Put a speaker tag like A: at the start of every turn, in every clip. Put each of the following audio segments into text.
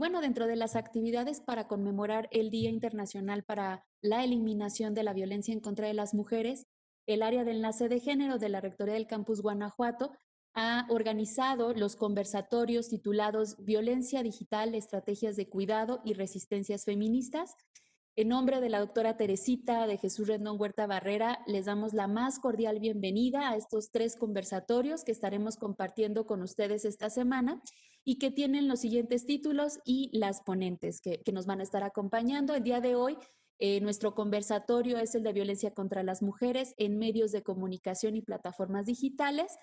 A: bueno, dentro de las actividades para conmemorar el Día Internacional para la Eliminación de la Violencia en contra de las Mujeres, el área de enlace de género de la Rectoría del Campus Guanajuato ha organizado los conversatorios titulados Violencia Digital, Estrategias de Cuidado y Resistencias Feministas. En nombre de la doctora Teresita de Jesús Rendón Huerta Barrera, les damos la más cordial bienvenida a estos 3 conversatorios que estaremos compartiendo con ustedes esta semana y que tienen los siguientes títulos y las ponentes que nos van a estar acompañando. El día de hoy, nuestro conversatorio es el de violencia contra las mujeres en medios de comunicación y plataformas digitales,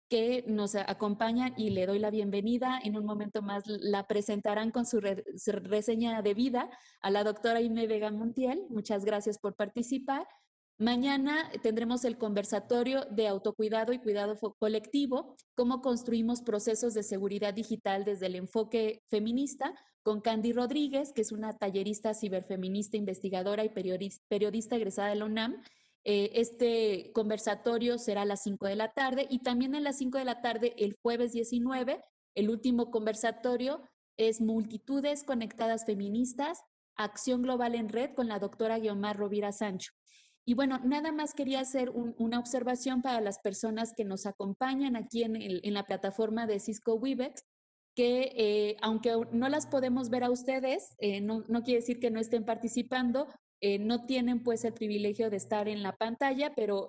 A: que nos acompañan y le doy la bienvenida. En un momento más la presentarán con su reseña de vida a la doctora Aimee Vega Montiel. Muchas gracias por participar. Mañana tendremos el conversatorio de autocuidado y cuidado colectivo, cómo construimos procesos de seguridad digital desde el enfoque feminista, con Candy Rodríguez, que es una tallerista ciberfeminista, investigadora y periodista egresada de la UNAM. Este conversatorio será a las 5 de la tarde y también a las 5 de la tarde el jueves 19, el último conversatorio es Multitudes Conectadas Feministas, Acción Global en Red con la doctora Guiomar Rovira Sancho. Y bueno, nada más quería hacer una observación para las personas que nos acompañan aquí en la plataforma de Cisco Webex, que aunque no las podemos ver a ustedes, no quiere decir que no estén participando, no tienen pues el privilegio de estar en la pantalla, pero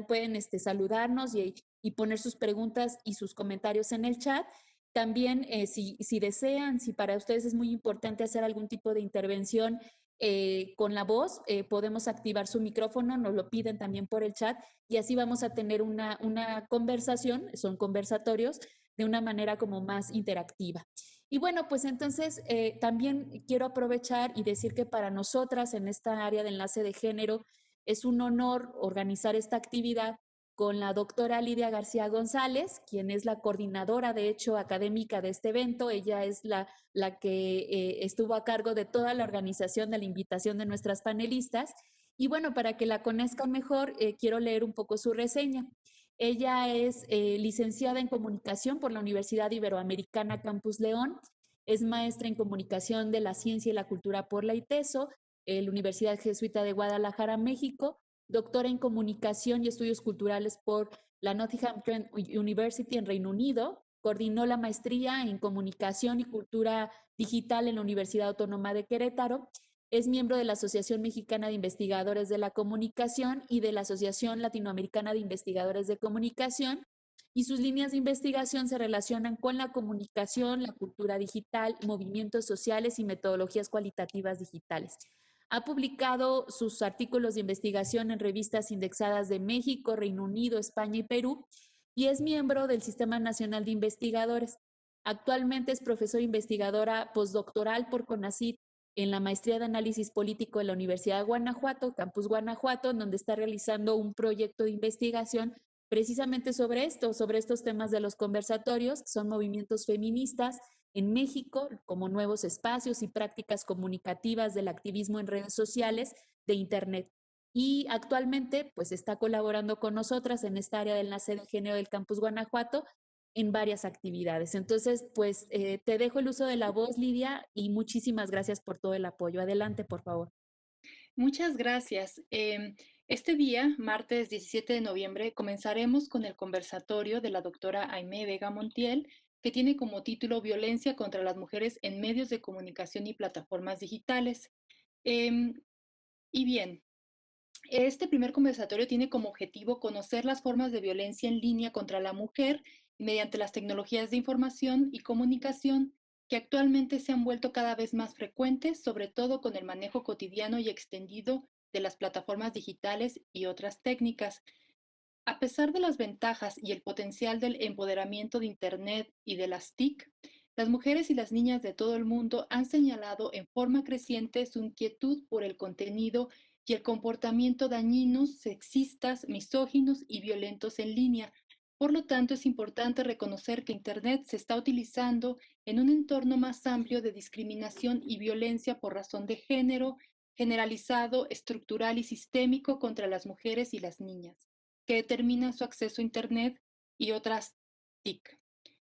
A: pueden saludarnos y poner sus preguntas y sus comentarios en el chat. También, si desean, si para ustedes es muy importante hacer algún tipo de intervención con la voz, podemos activar su micrófono, nos lo piden también por el chat y así vamos a tener una conversación, son conversatorios, de una manera como más interactiva. Y bueno, pues entonces también quiero aprovechar y decir que para nosotras en esta área de enlace de género es un honor organizar esta actividad con la doctora Lidia García González, quien es la coordinadora, de hecho, académica de este evento. Ella es la que estuvo a cargo de toda la organización de la invitación de nuestras panelistas. Y bueno, para que la conozcan mejor, quiero leer un poco su reseña. Ella es licenciada en comunicación por la Universidad Iberoamericana Campus León, es maestra en comunicación de la ciencia y la cultura por la ITESO, la Universidad Jesuita de Guadalajara, México, doctora en comunicación y estudios culturales por la Nottingham Trent University en Reino Unido, coordinó la maestría en comunicación y cultura digital en la Universidad Autónoma de Querétaro, es miembro de la Asociación Mexicana de Investigadores de la Comunicación y de la Asociación Latinoamericana de Investigadores de Comunicación, y sus líneas de investigación se relacionan con la comunicación, la cultura digital, movimientos sociales y metodologías cualitativas digitales. Ha publicado sus artículos de investigación en revistas indexadas de México, Reino Unido, España y Perú, y es miembro del Sistema Nacional de Investigadores. Actualmente es profesora investigadora postdoctoral por CONACYT en la maestría de análisis político de la Universidad de Guanajuato, Campus Guanajuato, en donde está realizando un proyecto de investigación precisamente sobre esto, sobre estos temas de los conversatorios, que son movimientos feministas en México, como nuevos espacios y prácticas comunicativas del activismo en redes sociales de Internet. Y actualmente, pues está colaborando con nosotras en esta área del enlace de género del Campus Guanajuato en varias actividades. Entonces, pues te dejo el uso de la voz, Lidia, y muchísimas gracias por todo el apoyo. Adelante, por favor.
B: Muchas gracias. Este día, martes 17 de noviembre, comenzaremos con el conversatorio de la doctora Aimee Vega Montiel, que tiene como título Violencia contra las mujeres en medios de comunicación y plataformas digitales. Em, y bien, este primer conversatorio tiene como objetivo conocer las formas de violencia en línea contra la mujer mediante las tecnologías de información y comunicación que actualmente se han vuelto cada vez más frecuentes, sobre todo con el manejo cotidiano y extendido de las plataformas digitales y otras técnicas. A pesar de las ventajas y el potencial del empoderamiento de Internet y de las TIC, las mujeres y las niñas de todo el mundo han señalado en forma creciente su inquietud por el contenido y el comportamiento dañinos, sexistas, misóginos y violentos en línea. Por lo tanto, es importante reconocer que Internet se está utilizando en un entorno más amplio de discriminación y violencia por razón de género, generalizado, estructural y sistémico contra las mujeres y las niñas, que determinan su acceso a Internet y otras TIC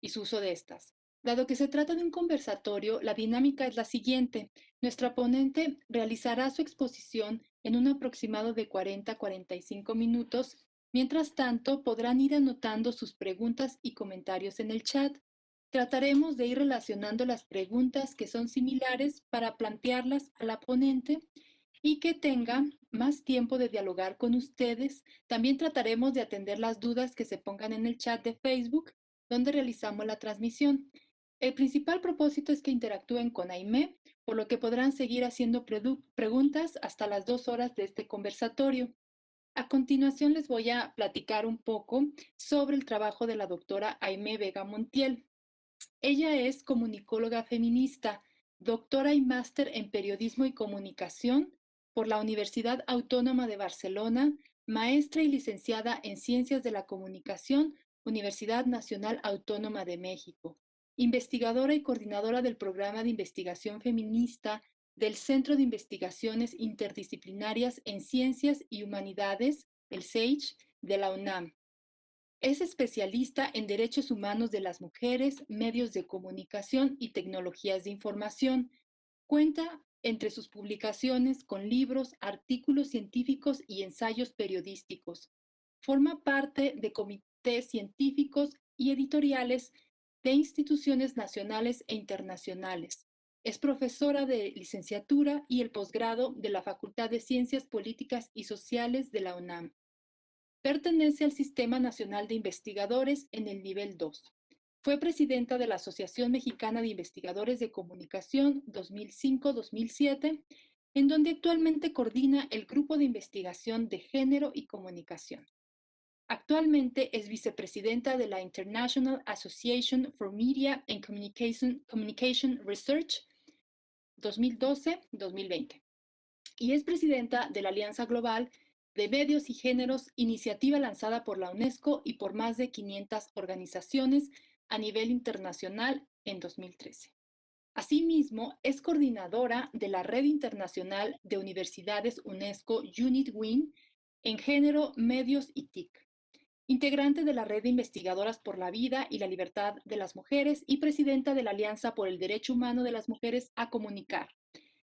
B: y su uso de estas. Dado que se trata de un conversatorio, la dinámica es la siguiente. Nuestra ponente realizará su exposición en un aproximado de 40 a 45 minutos. Mientras tanto, podrán ir anotando sus preguntas y comentarios en el chat. Trataremos de ir relacionando las preguntas que son similares para plantearlas a la ponente y que tenga más tiempo de dialogar con ustedes. También trataremos de atender las dudas que se pongan en el chat de Facebook, donde realizamos la transmisión. El principal propósito es que interactúen con Aimee, por lo que podrán seguir haciendo preguntas hasta las 2 horas de este conversatorio. A continuación les voy a platicar un poco sobre el trabajo de la doctora Aimee Vega Montiel. Ella es comunicóloga feminista, doctora y máster en periodismo y comunicación por la Universidad Autónoma de Barcelona, maestra y licenciada en Ciencias de la Comunicación, Universidad Nacional Autónoma de México, investigadora y coordinadora del programa de investigación feminista del Centro de Investigaciones Interdisciplinarias en Ciencias y Humanidades, el CEICH, de la UNAM. Es especialista en derechos humanos de las mujeres, medios de comunicación y tecnologías de información. Cuenta entre sus publicaciones con libros, artículos científicos y ensayos periodísticos. Forma parte de comités científicos y editoriales de instituciones nacionales e internacionales. Es profesora de licenciatura y el posgrado de la Facultad de Ciencias Políticas y Sociales de la UNAM. Pertenece al Sistema Nacional de Investigadores en el nivel 2. Fue presidenta de la Asociación Mexicana de Investigadores de Comunicación 2005-2007, en donde actualmente coordina el Grupo de Investigación de Género y Comunicación. Actualmente es vicepresidenta de la International Association for Media and Communication Research 2012-2020 y es presidenta de la Alianza Global de Medios y Géneros, iniciativa lanzada por la UNESCO y por más de 500 organizaciones a nivel internacional en 2013. Asimismo, es coordinadora de la Red Internacional de Universidades UNESCO Unit WIN en Género, Medios y TIC, integrante de la Red de Investigadoras por la Vida y la Libertad de las Mujeres y presidenta de la Alianza por el Derecho Humano de las Mujeres a Comunicar,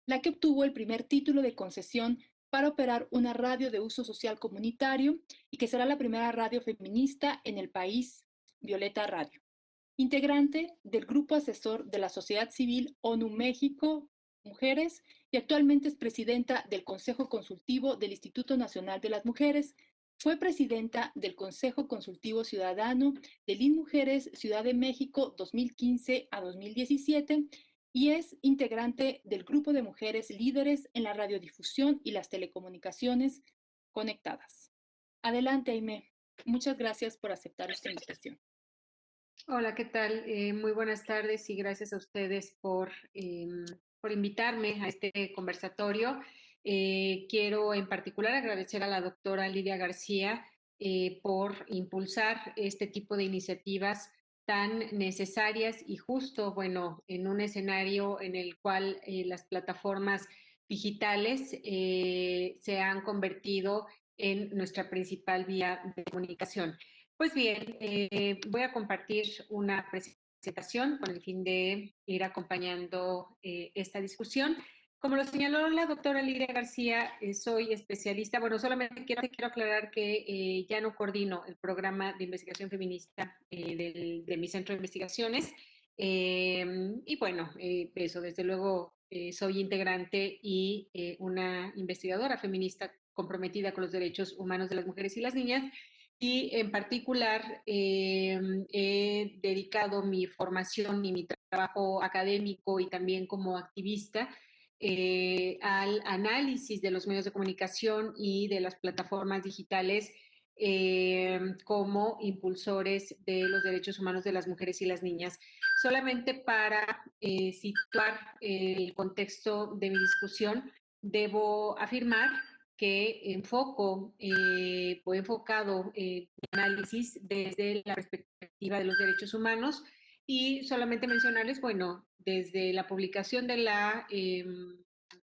B: la que obtuvo el primer título de concesión para operar una radio de uso social comunitario y que será la primera radio feminista en el país, Violeta Radio. Integrante del Grupo Asesor de la Sociedad Civil ONU México Mujeres y actualmente es presidenta del Consejo Consultivo del Instituto Nacional de las Mujeres. Fue presidenta del Consejo Consultivo Ciudadano del INMujeres Ciudad de México 2015 a 2017 y es integrante del Grupo de Mujeres Líderes en la Radiodifusión y las Telecomunicaciones Conectadas. Adelante, Aimee. Muchas gracias por aceptar esta invitación.
C: Hola, ¿qué tal? Muy buenas tardes y gracias a ustedes por invitarme a este conversatorio. Quiero en particular agradecer a la doctora Lidia García por impulsar este tipo de iniciativas tan necesarias y justo, bueno, en un escenario en el cual las plataformas digitales se han convertido en nuestra principal vía de comunicación. Pues bien, voy a compartir una presentación con el fin de ir acompañando esta discusión. Como lo señaló la doctora Lidia García, soy especialista, bueno, solamente quiero aclarar que ya no coordino el programa de investigación feminista de mi centro de investigaciones. Y bueno, eso, desde luego, soy integrante y una investigadora feminista comprometida con los derechos humanos de las mujeres y las niñas, y en particular he dedicado mi formación y mi trabajo académico y también como activista al análisis de los medios de comunicación y de las plataformas digitales como impulsores de los derechos humanos de las mujeres y las niñas. Solamente para situar el contexto de mi discusión, debo afirmar que he enfocado mi análisis desde la perspectiva de los derechos humanos y solamente mencionarles, bueno, desde la publicación de la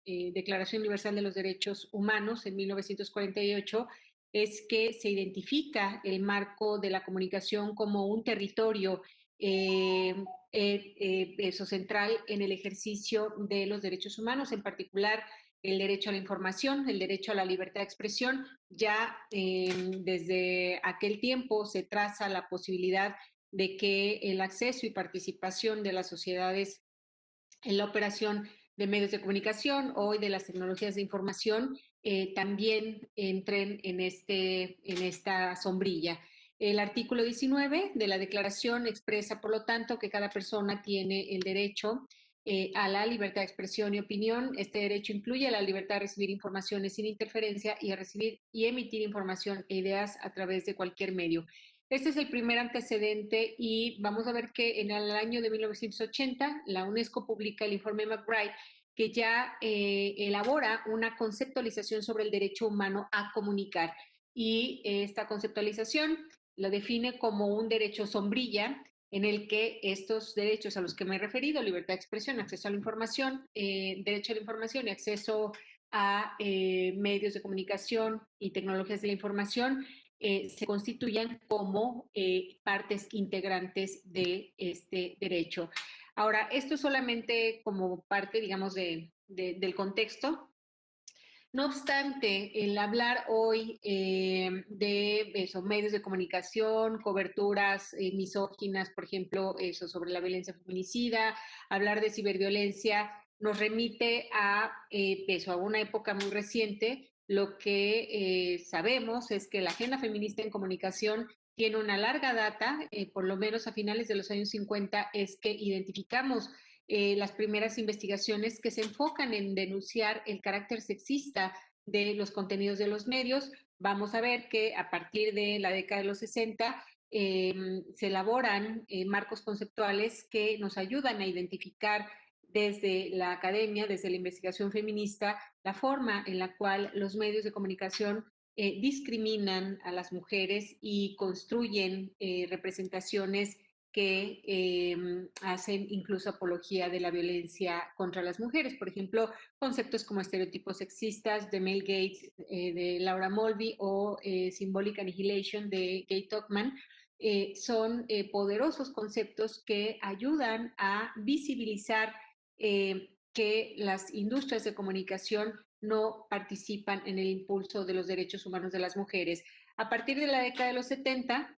C: Declaración Universal de los Derechos Humanos en 1948, es que se identifica el marco de la comunicación como un territorio eso central en el ejercicio de los derechos humanos, en particular el derecho a la información, el derecho a la libertad de expresión. Ya desde aquel tiempo se traza la posibilidad de que el acceso y participación de las sociedades en la operación de medios de comunicación, hoy de las tecnologías de información, también entren en esta sombrilla. El artículo 19 de la Declaración expresa, por lo tanto, que cada persona tiene el derecho a la libertad de expresión y opinión. Este derecho incluye la libertad de recibir informaciones sin interferencia y a recibir y emitir información e ideas a través de cualquier medio. Este es el primer antecedente y vamos a ver que en el año de 1980 la UNESCO publica el informe McBride, que ya elabora una conceptualización sobre el derecho humano a comunicar. Y esta conceptualización la define como un derecho sombrilla en el que estos derechos a los que me he referido, libertad de expresión, acceso a la información, derecho a la información y acceso a medios de comunicación y tecnologías de la información, se constituyan como partes integrantes de este derecho. Ahora, esto solamente como parte, digamos, del contexto. No obstante, el hablar hoy de eso, medios de comunicación, coberturas misóginas, por ejemplo, eso sobre la violencia feminicida, hablar de ciberviolencia, nos remite a eso, a una época muy reciente. Lo que sabemos es que la agenda feminista en comunicación tiene una larga data, por lo menos a finales de los años 50, es que identificamos las primeras investigaciones que se enfocan en denunciar el carácter sexista de los contenidos de los medios. Vamos a ver que a partir de la década de los 60 se elaboran marcos conceptuales que nos ayudan a identificar desde la academia, desde la investigación feminista, la forma en la cual los medios de comunicación discriminan a las mujeres y construyen representaciones que hacen incluso apología de la violencia contra las mujeres. Por ejemplo, conceptos como estereotipos sexistas de Mel Gates, de Laura Mulvey o Symbolic Annihilation de Gay Tuchman, son poderosos conceptos que ayudan a visibilizar que las industrias de comunicación no participan en el impulso de los derechos humanos de las mujeres. A partir de la década de los 70,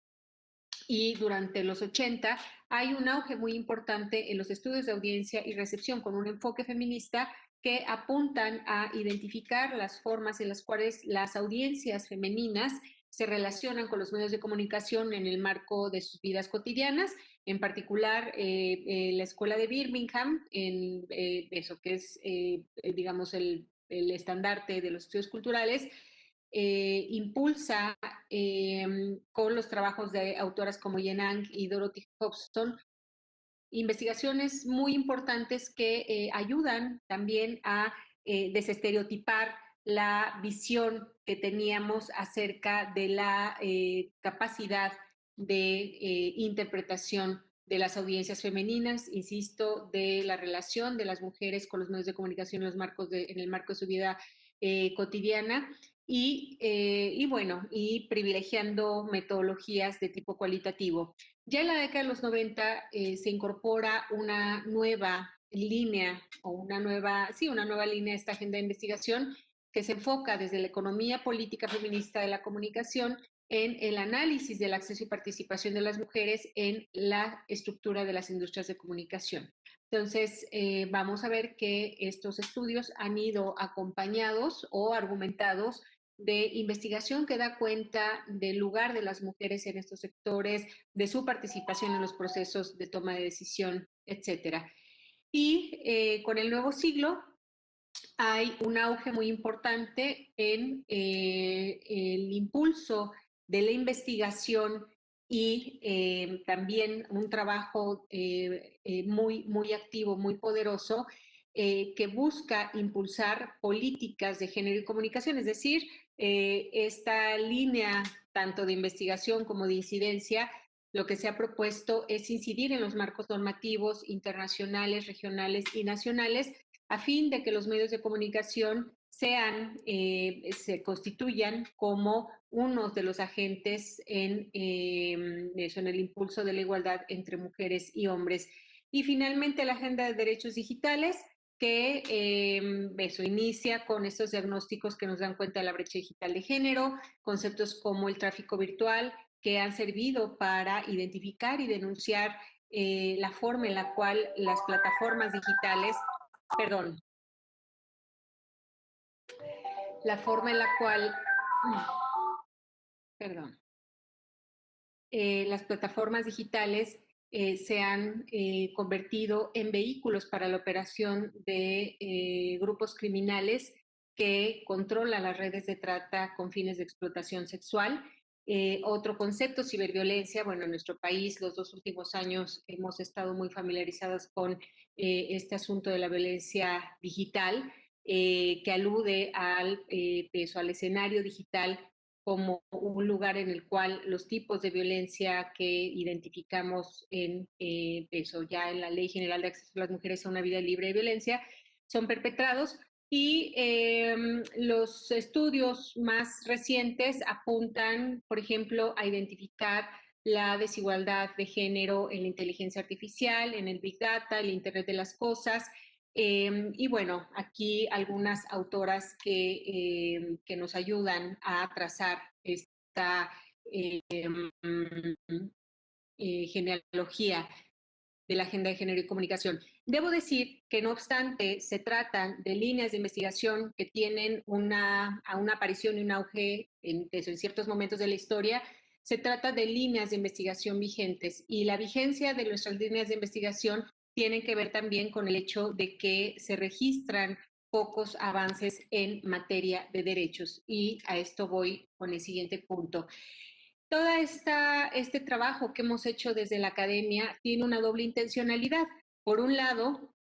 C: y durante los 80 hay un auge muy importante en los estudios de audiencia y recepción con un enfoque feminista que apuntan a identificar las formas en las cuales las audiencias femeninas se relacionan con los medios de comunicación en el marco de sus vidas cotidianas, en particular la Escuela de Birmingham, en eso que es, digamos, el estandarte de los estudios culturales, impulsa con los trabajos de autoras como Yen Ang y Dorothy Hobson investigaciones muy importantes que ayudan también a desestereotipar la visión que teníamos acerca de la capacidad de interpretación de las audiencias femeninas, insisto, de la relación de las mujeres con los medios de comunicación en el marco de su vida cotidiana y bueno, y privilegiando metodologías de tipo cualitativo. Ya en la década de los 90 se incorpora una nueva línea o una nueva línea de esta agenda de investigación que se enfoca desde la economía política feminista de la comunicación en el análisis del acceso y participación de las mujeres en la estructura de las industrias de comunicación. Entonces, vamos a ver que estos estudios han ido acompañados o argumentados de investigación que da cuenta del lugar de las mujeres en estos sectores, de su participación en los procesos de toma de decisión, etcétera. Y con el nuevo siglo hay un auge muy importante en el impulso de la investigación y también un trabajo muy activo, muy poderoso, que busca impulsar políticas de género y comunicación, es decir, esta línea tanto de investigación como de incidencia, lo que se ha propuesto es incidir en los marcos normativos internacionales, regionales y nacionales a fin de que los medios de comunicación se constituyan como uno de los agentes en en el impulso de la igualdad entre mujeres y hombres. Y finalmente la Agenda de Derechos Digitales, que eso inicia con estos diagnósticos que nos dan cuenta de la brecha digital de género, conceptos como el tráfico virtual, que han servido para identificar y denunciar la forma en la cual las plataformas digitales, perdón, la forma en la cual, perdón, las plataformas digitales se han convertido en vehículos para la operación de grupos criminales que controlan las redes de trata con fines de explotación sexual. Otro concepto, ciberviolencia. Bueno, en nuestro país los 2 últimos años hemos estado muy familiarizados con este asunto de la violencia digital, que alude al escenario digital como un lugar en el cual los tipos de violencia que identificamos en ya en la Ley General de Acceso a las Mujeres a una Vida Libre de Violencia son perpetrados. Y los estudios más recientes apuntan, por ejemplo, a identificar la desigualdad de género en la inteligencia artificial, en el Big Data, el Internet de las Cosas. Y bueno, aquí algunas autoras que nos ayudan a trazar esta eh, genealogía de la Agenda de Género y Comunicación. Debo decir que no obstante se tratan de líneas de investigación que tienen una aparición y un auge en ciertos momentos de la historia. Se trata de líneas de investigación vigentes, y la vigencia de nuestras líneas de investigación tienen que ver también con el hecho de que se registran pocos avances en materia de derechos, y a esto voy con el siguiente punto. Este trabajo que hemos hecho desde la academia tiene una doble intencionalidad. Por un lado,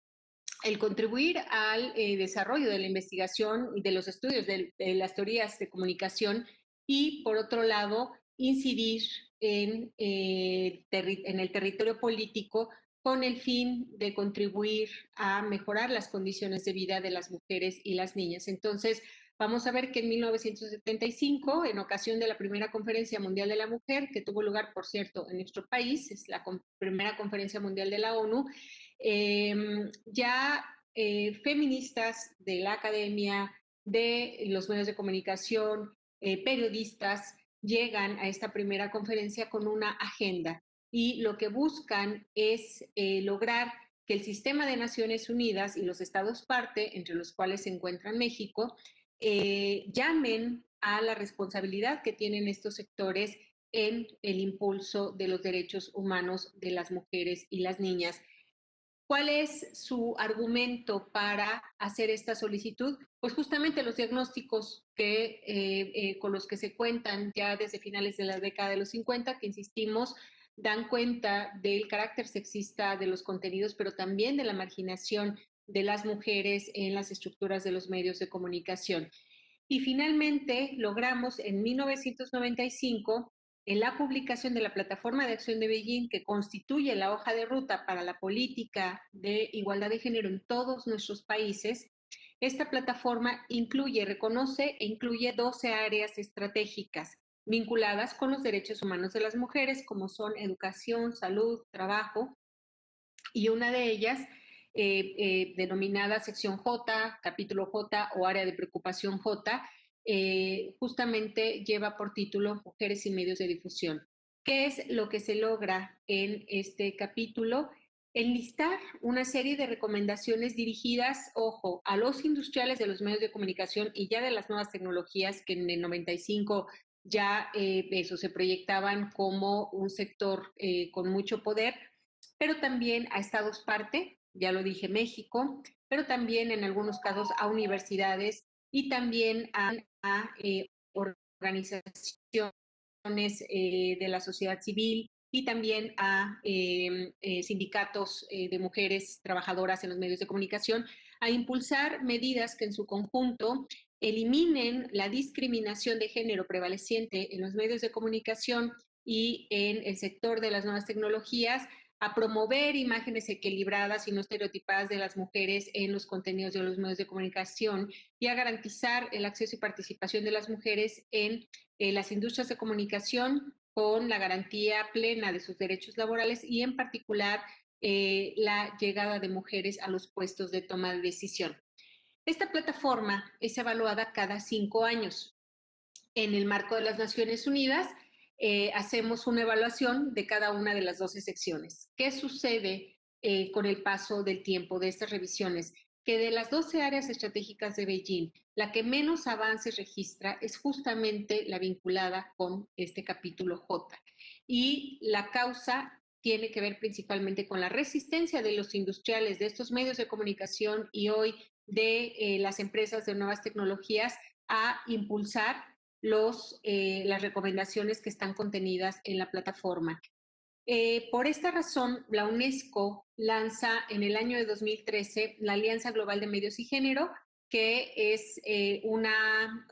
C: el contribuir al desarrollo de la investigación y de los estudios de las teorías de comunicación, y por otro lado, incidir en el territorio político con el fin de contribuir a mejorar las condiciones de vida de las mujeres y las niñas. Entonces, vamos a ver que en 1975, en ocasión de la primera Conferencia Mundial de la Mujer, que tuvo lugar, por cierto, en nuestro país, es la primera Conferencia Mundial de la ONU, ya feministas de la academia, de los medios de comunicación, periodistas, llegan a esta primera conferencia con una agenda, y lo que buscan es lograr que el sistema de Naciones Unidas y los estados parte, entre los cuales se encuentra México, llamen a la responsabilidad que tienen estos sectores en el impulso de los derechos humanos de las mujeres y las niñas. ¿Cuál es su argumento para hacer esta solicitud? Pues justamente los diagnósticos con los que se cuentan ya desde finales de la década de los 50, que insistimos, dan cuenta del carácter sexista de los contenidos, pero también de la marginación de las mujeres en las estructuras de los medios de comunicación. Y finalmente logramos en 1995, en la publicación de la Plataforma de Acción de Beijing, que constituye la hoja de ruta para la política de igualdad de género en todos nuestros países. Esta plataforma reconoce e incluye 12 áreas estratégicas vinculadas con los derechos humanos de las mujeres, como son educación, salud, trabajo, y una de ellas, denominada sección J, capítulo J o área de preocupación J, justamente lleva por título Mujeres y medios de difusión. ¿Qué es lo que se logra en este capítulo? Enlistar una serie de recomendaciones dirigidas, ojo, a los industriales de los medios de comunicación y ya de las nuevas tecnologías, que en el 95 ya eso se proyectaban como un sector con mucho poder, pero también a estados parte, ya lo dije, México, pero también en algunos casos a universidades, y también a organizaciones de la sociedad civil, y también a sindicatos de mujeres trabajadoras en los medios de comunicación, a impulsar medidas que en su conjunto eliminen la discriminación de género prevaleciente en los medios de comunicación y en el sector de las nuevas tecnologías, a promover imágenes equilibradas y no estereotipadas de las mujeres en los contenidos de los medios de comunicación y a garantizar el acceso y participación de las mujeres en las industrias de comunicación con la garantía plena de sus derechos laborales y en particular la llegada de mujeres a los puestos de toma de decisión. Esta plataforma es evaluada cada 5 años. En el marco de las Naciones Unidas, hacemos una evaluación de cada una de las 12 secciones. ¿Qué sucede con el paso del tiempo de estas revisiones? Que de las 12 áreas estratégicas de Beijing, la que menos avances registra es justamente la vinculada con este capítulo J. Y la causa tiene que ver principalmente con la resistencia de los industriales de estos medios de comunicación y hoy de las empresas de nuevas tecnologías a impulsar las recomendaciones que están contenidas en la plataforma. Por esta razón, la UNESCO lanza en el año de 2013 la Alianza Global de Medios y Género, que es una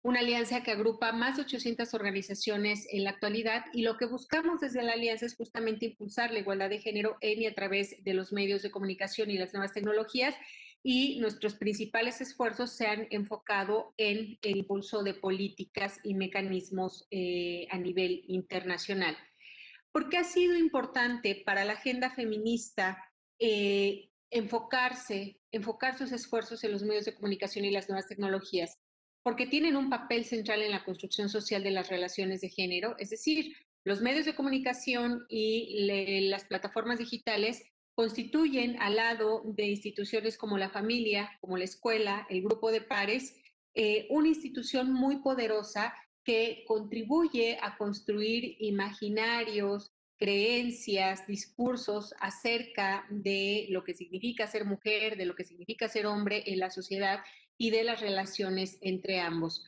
C: alianza que agrupa más de 800 organizaciones en la actualidad y lo que buscamos desde la alianza es justamente impulsar la igualdad de género en y a través de los medios de comunicación y las nuevas tecnologías y nuestros principales esfuerzos se han enfocado en el impulso de políticas y mecanismos a nivel internacional. ¿Por qué ha sido importante para la agenda feminista enfocar sus esfuerzos en los medios de comunicación y las nuevas tecnologías? Porque tienen un papel central en la construcción social de las relaciones de género, es decir, los medios de comunicación y las plataformas digitales constituyen al lado de instituciones como la familia, como la escuela, el grupo de pares, una institución muy poderosa que contribuye a construir imaginarios, creencias, discursos acerca de lo que significa ser mujer, de lo que significa ser hombre en la sociedad y de las relaciones entre ambos.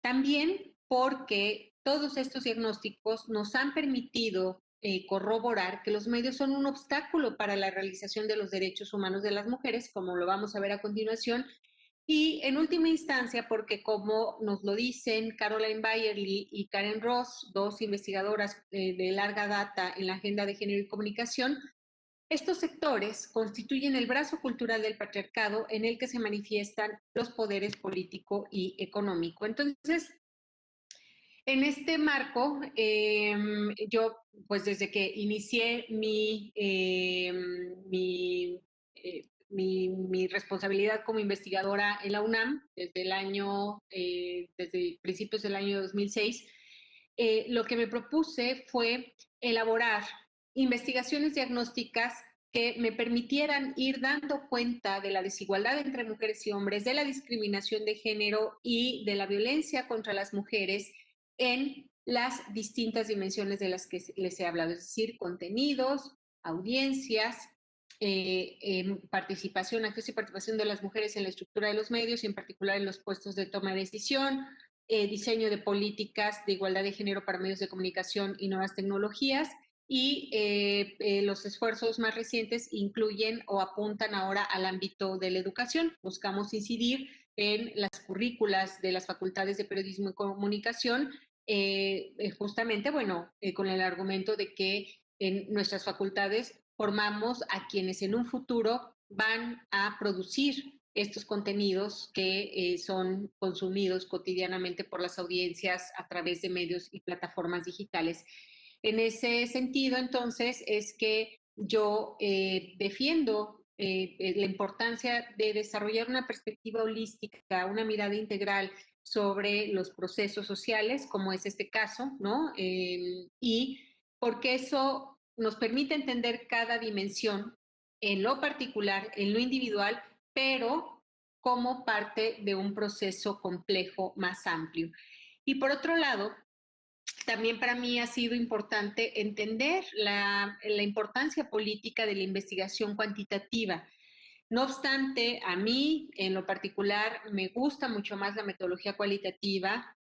C: También porque todos estos diagnósticos nos han permitido corroborar que los medios son un obstáculo para la realización de los derechos humanos de las mujeres, como lo vamos a ver a continuación, y en última instancia, porque como nos lo dicen Caroline Byerly y Karen Ross, dos investigadoras de larga data en la agenda de género y comunicación, estos sectores constituyen el brazo cultural del patriarcado en el que se manifiestan los poderes político y económico. Entonces, en este marco, yo, pues desde que inicié mi responsabilidad como investigadora en la UNAM, desde principios del año 2006, lo que me propuse fue elaborar investigaciones diagnósticas que me permitieran ir dando cuenta de la desigualdad entre mujeres y hombres, de la discriminación de género y de la violencia contra las mujeres en las distintas dimensiones de las que les he hablado, es decir, contenidos, audiencias, participación, acceso y participación de las mujeres en la estructura de los medios y en particular en los puestos de toma de decisión, diseño de políticas de igualdad de género para medios de comunicación y nuevas tecnologías. Y los esfuerzos más recientes incluyen o apuntan ahora al ámbito de la educación. Buscamos incidir en las currículas de las facultades de periodismo y comunicación, justamente, bueno, con el argumento de que en nuestras facultades formamos a quienes en un futuro van a producir estos contenidos que son consumidos cotidianamente por las audiencias a través de medios y plataformas digitales. En ese sentido, entonces, es que yo defiendo la importancia de desarrollar una perspectiva holística, una mirada integral sobre los procesos sociales, como es este caso, ¿no? Y porque eso nos permite entender cada dimensión en lo particular, en lo individual, pero como parte de un proceso complejo más amplio. Y por otro lado, también para mí ha sido importante entender la importancia política de la investigación cuantitativa. No obstante, a mí en lo particular me gusta mucho más la metodología cualitativa.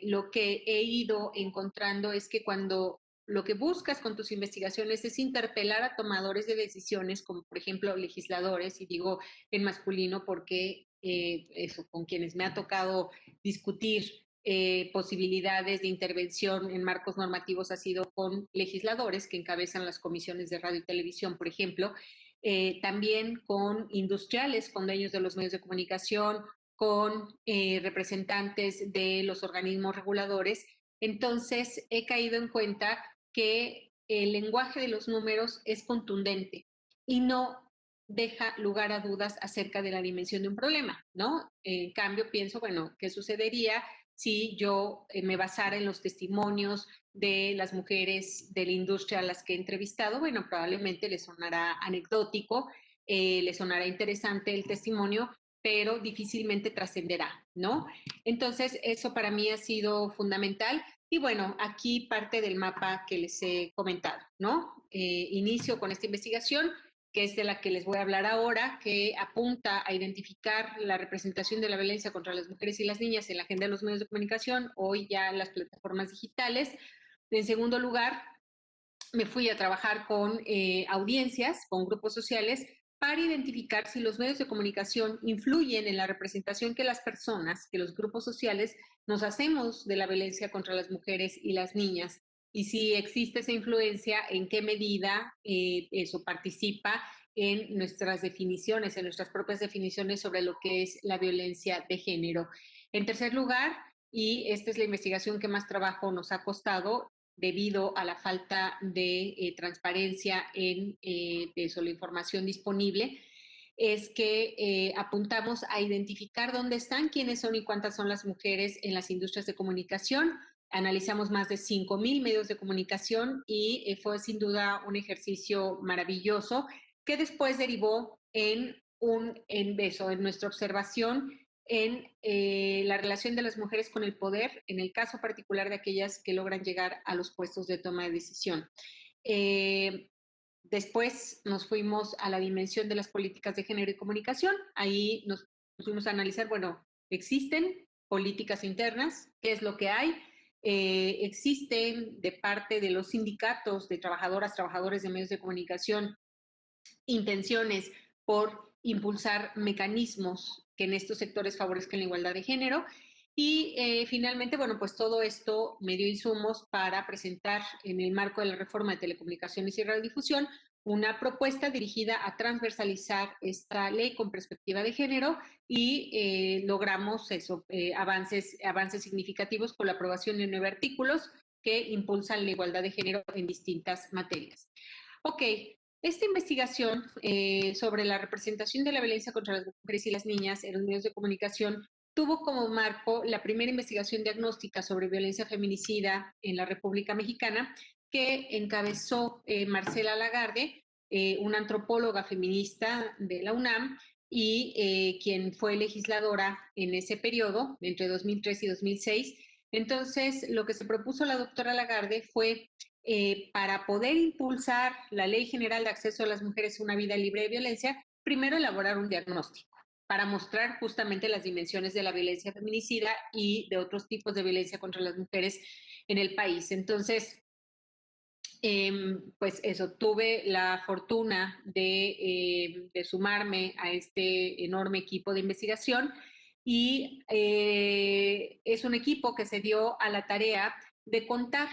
C: Lo que he ido encontrando es que cuando lo que buscas con tus investigaciones es interpelar a tomadores de decisiones, como por ejemplo legisladores, y digo en masculino porque eso, con quienes me ha tocado discutir posibilidades de intervención en marcos normativos ha sido con legisladores que encabezan las comisiones de radio y televisión, por ejemplo, también con industriales, con dueños de los medios de comunicación, con representantes de los organismos reguladores. Entonces, he caído en cuenta que el lenguaje de los números es contundente y no deja lugar a dudas acerca de la dimensión de un problema, ¿no? En cambio, pienso, bueno, ¿qué sucedería si yo me basara en los testimonios de las mujeres de la industria a las que he entrevistado? Bueno, probablemente les sonará anecdótico, les sonará interesante el testimonio, pero difícilmente trascenderá, ¿no? Entonces, eso para mí ha sido fundamental. Y bueno, aquí parte del mapa que les he comentado, ¿no? Inicio con esta investigación, que es de la que les voy a hablar ahora, que apunta a identificar la representación de la violencia contra las mujeres y las niñas en la agenda de los medios de comunicación, hoy ya en las plataformas digitales. En segundo lugar, me fui a trabajar con audiencias, con grupos sociales, para identificar si los medios de comunicación influyen en la representación que las personas, que los grupos sociales nos hacemos de la violencia contra las mujeres y las niñas. Y si existe esa influencia, en qué medida eso participa en nuestras definiciones, en nuestras propias definiciones sobre lo que es la violencia de género. En tercer lugar, y esta es la investigación que más trabajo nos ha costado, debido a la falta de transparencia en eso, la información disponible, es que apuntamos a identificar dónde están, quiénes son y cuántas son las mujeres en las industrias de comunicación. Analizamos más de 5,000 medios de comunicación y fue sin duda un ejercicio maravilloso que después derivó en nuestra observación en la relación de las mujeres con el poder, en el caso particular de aquellas que logran llegar a los puestos de toma de decisión. Después nos fuimos a la dimensión de las políticas de género y comunicación. Ahí nos fuimos a analizar, bueno, existen políticas internas, qué es lo que hay. Existen de parte de los sindicatos de trabajadoras, trabajadores de medios de comunicación, intenciones por impulsar mecanismos que en estos sectores favorezcan la igualdad de género. Y finalmente, bueno, pues todo esto me dio insumos para presentar en el marco de la reforma de telecomunicaciones y radiodifusión una propuesta dirigida a transversalizar esta ley con perspectiva de género y logramos eso, avances significativos con la aprobación de 9 artículos que impulsan la igualdad de género en distintas materias. Ok, esta investigación sobre la representación de la violencia contra las mujeres y las niñas en los medios de comunicación tuvo como marco la primera investigación diagnóstica sobre violencia feminicida en la República Mexicana que encabezó Marcela Lagarde, una antropóloga feminista de la UNAM y quien fue legisladora en ese periodo, entre 2003 y 2006. Entonces, lo que se propuso la doctora Lagarde fue para poder impulsar la Ley General de Acceso a las Mujeres a una Vida Libre de Violencia, primero elaborar un diagnóstico para mostrar justamente las dimensiones de la violencia feminicida y de otros tipos de violencia contra las mujeres en el país. Entonces, pues eso, tuve la fortuna de sumarme a este enorme equipo de investigación y es un equipo que se dio a la tarea de contar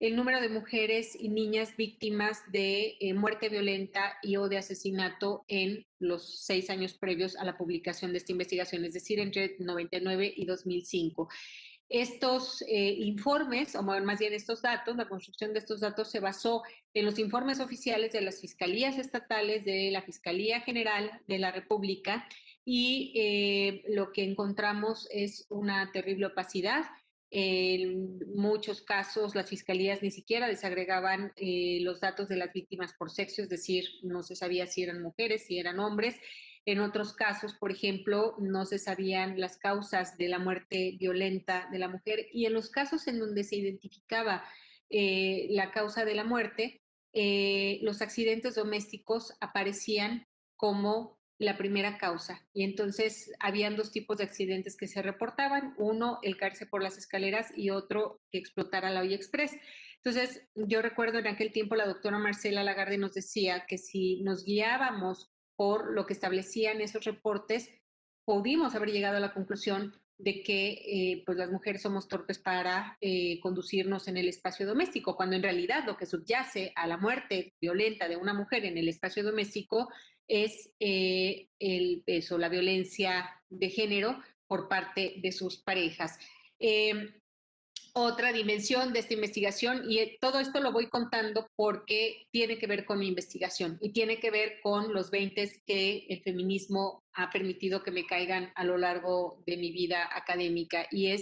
C: el número de mujeres y niñas víctimas de muerte violenta y o de asesinato en los 6 años previos a la publicación de esta investigación, es decir, entre 99 y 2005. Estos informes, o más bien estos datos, la construcción de estos datos se basó en los informes oficiales de las fiscalías estatales, de la Fiscalía General de la República, y lo que encontramos es una terrible opacidad. En muchos casos las fiscalías ni siquiera desagregaban los datos de las víctimas por sexo, es decir, no se sabía si eran mujeres, si eran hombres. En otros casos, por ejemplo, no se sabían las causas de la muerte violenta de la mujer y en los casos en donde se identificaba la causa de la muerte, los accidentes domésticos aparecían como la primera causa. Y entonces habían 2 tipos de accidentes que se reportaban, uno, el caerse por las escaleras y otro, que explotara la olla express. Entonces, yo recuerdo en aquel tiempo la doctora Marcela Lagarde nos decía que si nos guiábamos por lo que establecían esos reportes, pudimos haber llegado a la conclusión de que pues las mujeres somos torpes para conducirnos en el espacio doméstico, cuando en realidad lo que subyace a la muerte violenta de una mujer en el espacio doméstico es la violencia de género por parte de sus parejas. Otra dimensión de esta investigación, y todo esto lo voy contando porque tiene que ver con mi investigación y tiene que ver con los 20 que el feminismo ha permitido que me caigan a lo largo de mi vida académica. Y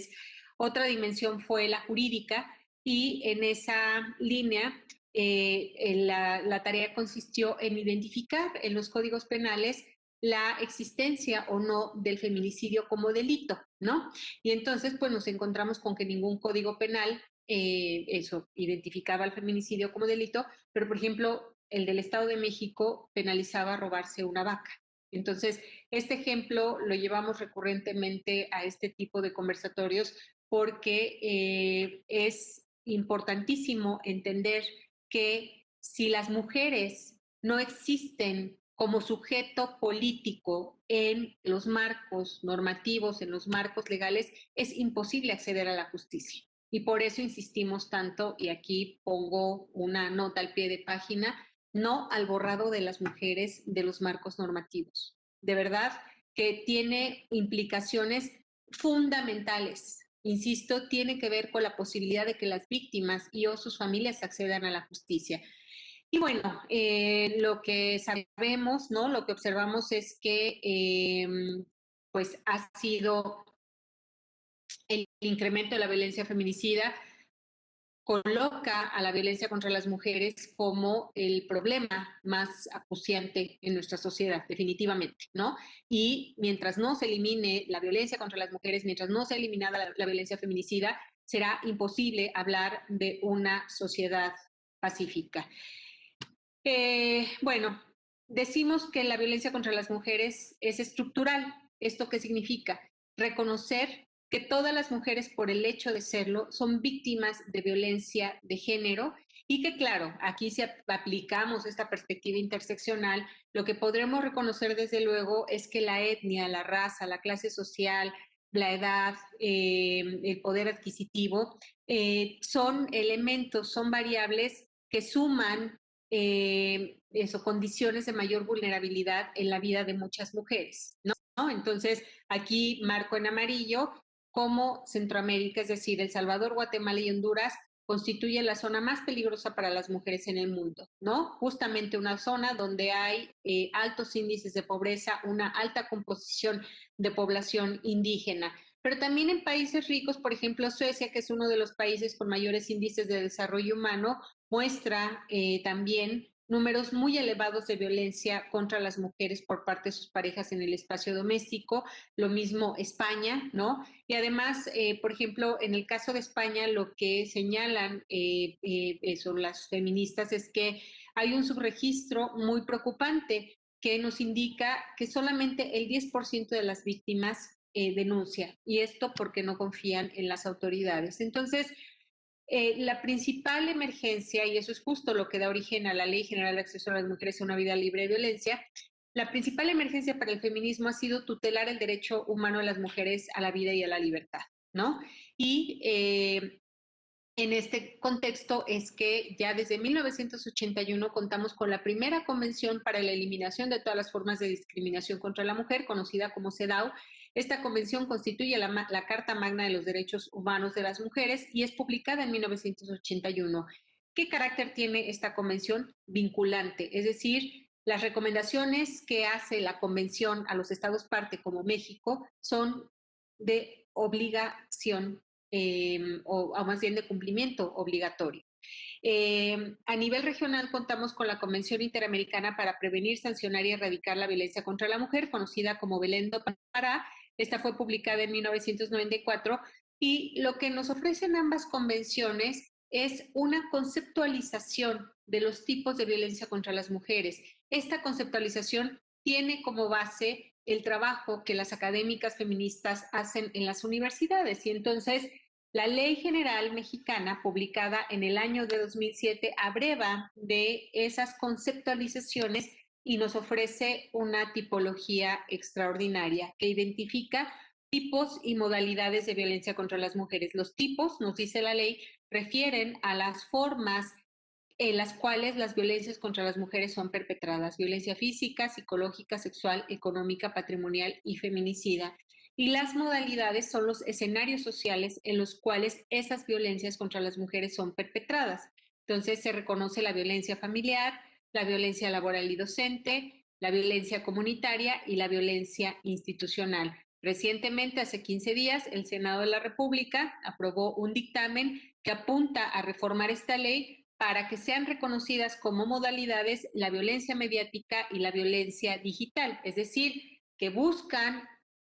C: otra dimensión fue la jurídica, y en esa línea la tarea consistió en identificar en los códigos penales la existencia o no del feminicidio como delito, ¿no? Y entonces, pues nos encontramos con que ningún código penal identificaba el feminicidio como delito, pero por ejemplo, el del Estado de México penalizaba robarse una vaca. Entonces, este ejemplo lo llevamos recurrentemente a este tipo de conversatorios porque es importantísimo entender que si las mujeres no existen como sujeto político en los marcos normativos, en los marcos legales, es imposible acceder a la justicia. Y por eso insistimos tanto, y aquí pongo una nota al pie de página, no al borrado de las mujeres de los marcos normativos. De verdad que tiene implicaciones fundamentales. Insisto, tiene que ver con la posibilidad de que las víctimas y o sus familias accedan a la justicia. Y bueno, lo que sabemos, ¿no? Lo que observamos es que pues ha sido el incremento de la violencia feminicida, coloca a la violencia contra las mujeres como el problema más acuciante en nuestra sociedad, definitivamente, ¿no? Y mientras no se elimine la violencia contra las mujeres, mientras no sea eliminada la violencia feminicida, será imposible hablar de una sociedad pacífica. Bueno, decimos que la violencia contra las mujeres es estructural. ¿Esto qué significa? Reconocer que todas las mujeres, por el hecho de serlo, son víctimas de violencia de género, y que, claro, aquí si aplicamos esta perspectiva interseccional, lo que podremos reconocer desde luego es que la etnia, la raza, la clase social, la edad, el poder adquisitivo, son elementos, son variables que suman condiciones de mayor vulnerabilidad en la vida de muchas mujeres, ¿no? Entonces, aquí marco en amarillo cómo Centroamérica, es decir, El Salvador, Guatemala y Honduras, constituyen la zona más peligrosa para las mujeres en el mundo, ¿no? Justamente una zona donde hay altos índices de pobreza, una alta composición de población indígena. Pero también en países ricos, por ejemplo, Suecia, que es uno de los países con mayores índices de desarrollo humano, muestra también números muy elevados de violencia contra las mujeres por parte de sus parejas en el espacio doméstico, lo mismo España, ¿no? Y además, por ejemplo, en el caso de España, lo que señalan son las feministas es que hay un subregistro muy preocupante que nos indica que solamente el 10% de las víctimas denuncia, y esto porque no confían en las autoridades. Entonces, la principal emergencia, y eso es justo lo que da origen a la Ley General de Acceso a las Mujeres a una Vida Libre de Violencia, la principal emergencia para el feminismo ha sido tutelar el derecho humano de las mujeres a la vida y a la libertad, ¿no? Y en este contexto es que ya desde 1981 contamos con la primera convención para la eliminación de todas las formas de discriminación contra la mujer, conocida como CEDAW. Esta convención constituye la Carta Magna de los Derechos Humanos de las Mujeres y es publicada en 1981. ¿Qué carácter tiene esta convención? Vinculante, es decir, las recomendaciones que hace la convención a los estados parte como México son de obligación o más bien de cumplimiento obligatorio. A nivel regional contamos con la Convención Interamericana para Prevenir, Sancionar y Erradicar la Violencia contra la Mujer, conocida como Belén do Pará. Esta fue publicada en 1994, y lo que nos ofrecen ambas convenciones es una conceptualización de los tipos de violencia contra las mujeres. Esta conceptualización tiene como base el trabajo que las académicas feministas hacen en las universidades, y entonces la Ley General Mexicana, publicada en el año de 2007, abreva de esas conceptualizaciones y nos ofrece una tipología extraordinaria que identifica tipos y modalidades de violencia contra las mujeres. Los tipos, nos dice la ley, refieren a las formas en las cuales las violencias contra las mujeres son perpetradas: violencia física, psicológica, sexual, económica, patrimonial y feminicida. Y las modalidades son los escenarios sociales en los cuales esas violencias contra las mujeres son perpetradas. Entonces se reconoce la violencia familiar, la violencia laboral y docente, la violencia comunitaria y la violencia institucional. Recientemente, hace 15 días, el Senado de la República aprobó un dictamen que apunta a reformar esta ley para que sean reconocidas como modalidades la violencia mediática y la violencia digital. Es decir, que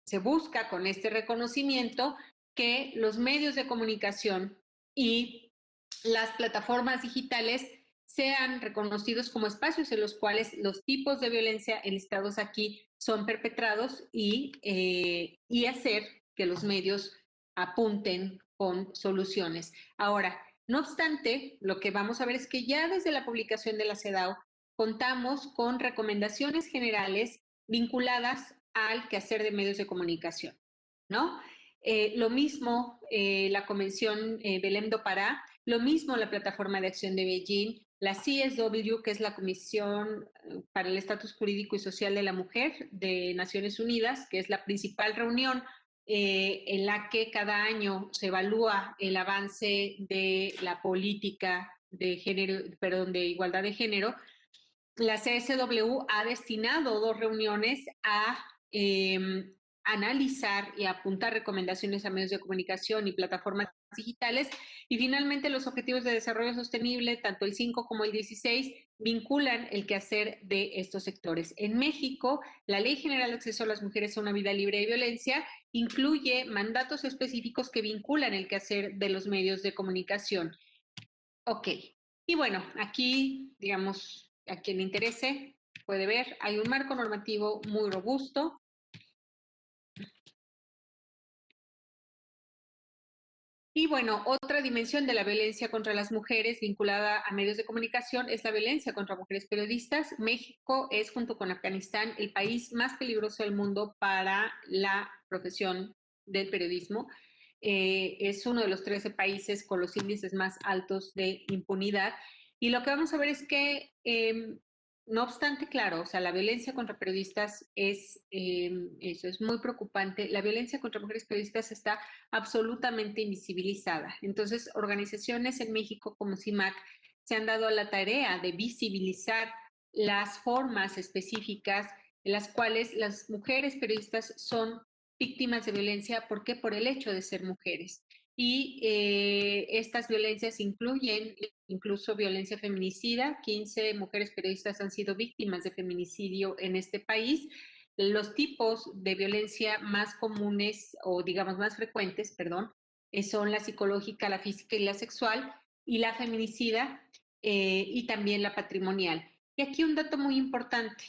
C: se busca con este reconocimiento que los medios de comunicación y las plataformas digitales sean reconocidos como espacios en los cuales los tipos de violencia enlistados aquí son perpetrados y hacer que los medios apunten con soluciones. Ahora, no obstante, lo que vamos a ver es que ya desde la publicación de la CEDAW contamos con recomendaciones generales vinculadas al quehacer de medios de comunicación, ¿no? Lo mismo la Convención Belém do Pará, lo mismo la Plataforma de Acción de Beijing, la CSW, que es la Comisión para el Estatus Jurídico y Social de la Mujer de Naciones Unidas, que es la principal reunión en la que cada año se evalúa el avance de la política de género, perdón, de igualdad de género. La CSW ha destinado 2 reuniones a analizar y apuntar recomendaciones a medios de comunicación y plataformas digitales. Y finalmente, los Objetivos de Desarrollo Sostenible, tanto el 5 como el 16, vinculan el quehacer de estos sectores. En México, la Ley General de Acceso a las Mujeres a una Vida Libre de Violencia incluye mandatos específicos que vinculan el quehacer de los medios de comunicación. Ok, y bueno, aquí, digamos, a quien le interese puede ver, hay un marco normativo muy robusto. Y bueno, otra dimensión de la violencia contra las mujeres vinculada a medios de comunicación es la violencia contra mujeres periodistas. México es, junto con Afganistán, el país más peligroso del mundo para la profesión del periodismo. Es uno de los 13 países con los índices más altos de impunidad. Y lo que vamos a ver es que, no obstante, claro, o sea, la violencia contra periodistas eso es muy preocupante. La violencia contra mujeres periodistas está absolutamente invisibilizada. Entonces, organizaciones en México como CIMAC se han dado a la tarea de visibilizar las formas específicas en las cuales las mujeres periodistas son víctimas de violencia. ¿Por qué? Por el hecho de ser mujeres. Y estas violencias incluyen incluso violencia feminicida. 15 mujeres periodistas han sido víctimas de feminicidio en este país. Los tipos de violencia más comunes o digamos más frecuentes, perdón, son la psicológica, la física y la sexual, y la feminicida y también la patrimonial. Y aquí un dato muy importante.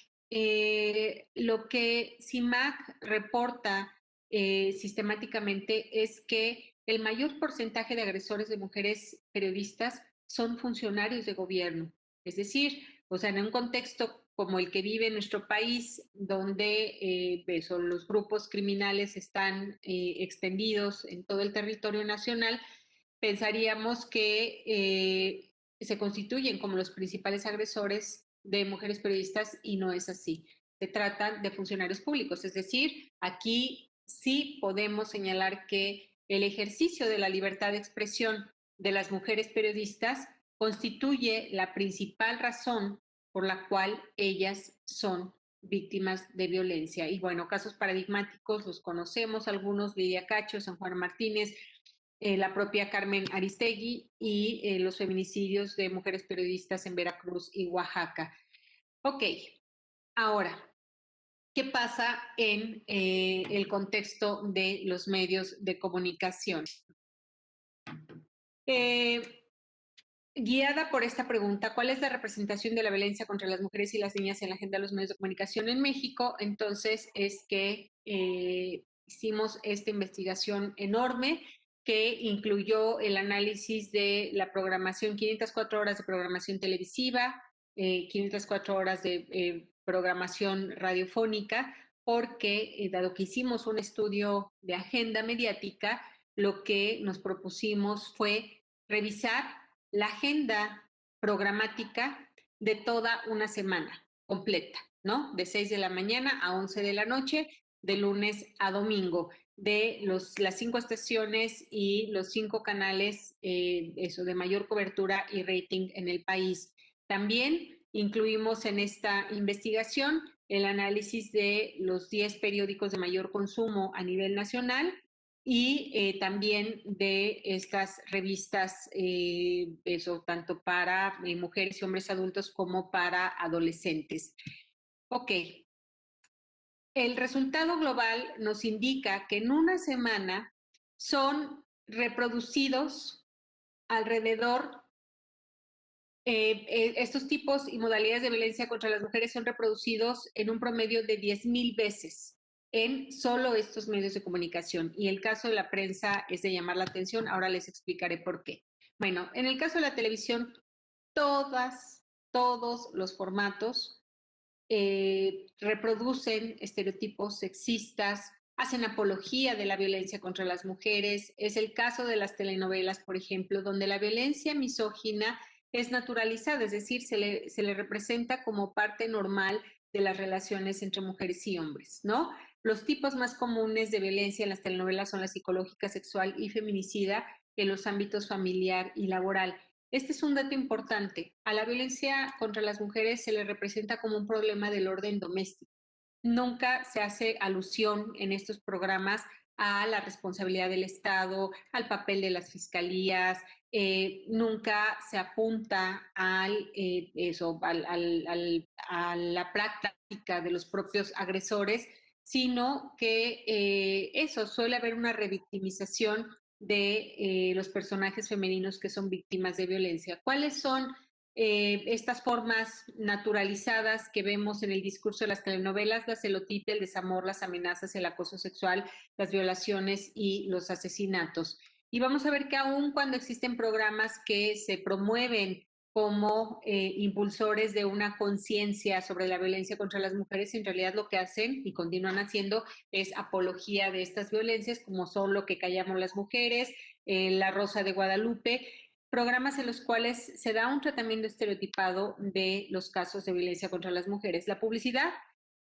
C: Lo que CIMAC reporta sistemáticamente es que el mayor porcentaje de agresores de mujeres periodistas son funcionarios de gobierno. Es decir, o sea, en un contexto como el que vive nuestro país, donde los grupos criminales están extendidos en todo el territorio nacional, pensaríamos que se constituyen como los principales agresores de mujeres periodistas y no es así. Se trata de funcionarios públicos, es decir, aquí sí podemos señalar que el ejercicio de la libertad de expresión de las mujeres periodistas constituye la principal razón por la cual ellas son víctimas de violencia. Y bueno, casos paradigmáticos los conocemos, algunos: Lidia Cacho, San Juan Martínez, la propia Carmen Aristegui y los feminicidios de mujeres periodistas en Veracruz y Oaxaca. Ok, ahora, ¿qué pasa en el contexto de los medios de comunicación? Guiada por esta pregunta, ¿cuál es la representación de la violencia contra las mujeres y las niñas en la agenda de los medios de comunicación en México? Entonces, es que hicimos esta investigación enorme que incluyó el análisis de la programación, 504 horas de programación televisiva, 504 horas de programación radiofónica, porque dado que hicimos un estudio de agenda mediática, lo que nos propusimos fue revisar la agenda programática de toda una semana completa, ¿no? De 6 de la mañana a 11 de la noche, de lunes a domingo, de las 5 estaciones y los 5 canales de mayor cobertura y rating en el país. También incluimos en esta investigación el análisis de los 10 periódicos de mayor consumo a nivel nacional y también de estas revistas, tanto para mujeres y hombres adultos como para adolescentes. Ok, el resultado global nos indica que en una semana son reproducidos alrededor estos tipos y modalidades de violencia contra las mujeres son reproducidos en un promedio de 10,000 veces en solo estos medios de comunicación. Y el caso de la prensa es de llamar la atención. Ahora les explicaré por qué. Bueno, en el caso de la televisión, todos los formatos reproducen estereotipos sexistas, hacen apología de la violencia contra las mujeres. Es el caso de las telenovelas, por ejemplo, donde la violencia misógina es naturalizada, es decir, se le representa como parte normal de las relaciones entre mujeres y hombres, ¿no? Los tipos más comunes de violencia en las telenovelas son la psicológica, sexual y feminicida en los ámbitos familiar y laboral. Este es un dato importante. A la violencia contra las mujeres se le representa como un problema del orden doméstico. Nunca se hace alusión en estos programas a la responsabilidad del Estado, al papel de las fiscalías, nunca se apunta a la práctica de los propios agresores, sino que suele haber una revictimización de los personajes femeninos que son víctimas de violencia. ¿Cuáles son estas formas naturalizadas que vemos en el discurso de las telenovelas? La celotipia, el desamor, las amenazas, el acoso sexual, las violaciones y los asesinatos. Y vamos a ver que aun cuando existen programas que se promueven como impulsores de una conciencia sobre la violencia contra las mujeres, en realidad lo que hacen y continúan haciendo es apología de estas violencias, como son Lo que callamos las mujeres, La Rosa de Guadalupe, programas en los cuales se da un tratamiento estereotipado de los casos de violencia contra las mujeres. La publicidad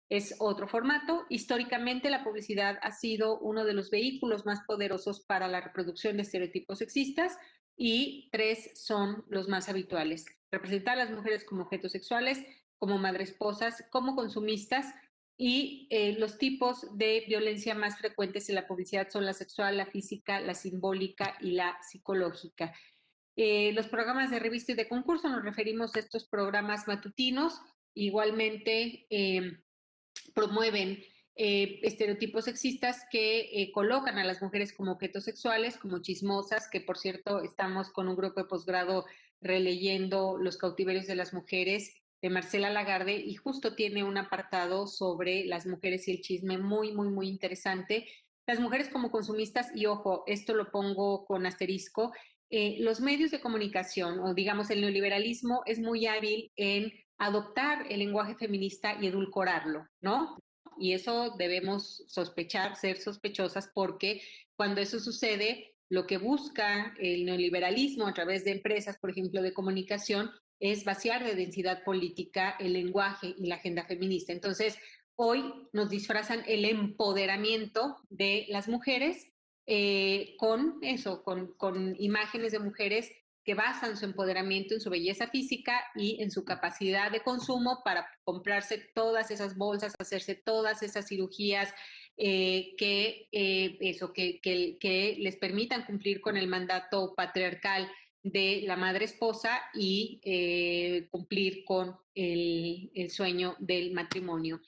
C: es otro formato. Históricamente, la publicidad ha sido uno de los vehículos más poderosos para la reproducción de estereotipos sexistas y 3 son los más habituales. Representar a las mujeres como objetos sexuales, como madresposas, como consumistas, y los tipos de violencia más frecuentes en la publicidad son la sexual, la física, la simbólica y la psicológica. Los programas de revista y de concurso, nos referimos a estos programas matutinos, igualmente promueven estereotipos sexistas que colocan a las mujeres como objetos sexuales, como chismosas, que por cierto estamos con un grupo de posgrado releyendo Los cautiverios de las mujeres de Marcela Lagarde y justo tiene un apartado sobre las mujeres y el chisme muy interesante. Las mujeres como consumistas, y ojo, esto lo pongo con asterisco, los medios de comunicación o digamos el neoliberalismo es muy hábil en adoptar el lenguaje feminista y edulcorarlo, ¿no? Y eso debemos sospechar, ser sospechosas, porque cuando eso sucede, lo que busca el neoliberalismo a través de empresas, por ejemplo, de comunicación, es vaciar de densidad política el lenguaje y la agenda feminista. Entonces, hoy nos disfrazan el empoderamiento de las mujeres con eso, con imágenes de mujeres que basan su empoderamiento en su belleza física y en su capacidad de consumo para comprarse todas esas bolsas, hacerse todas esas cirugías que les permitan cumplir con el mandato patriarcal de la madre esposa y cumplir con el sueño del matrimonio.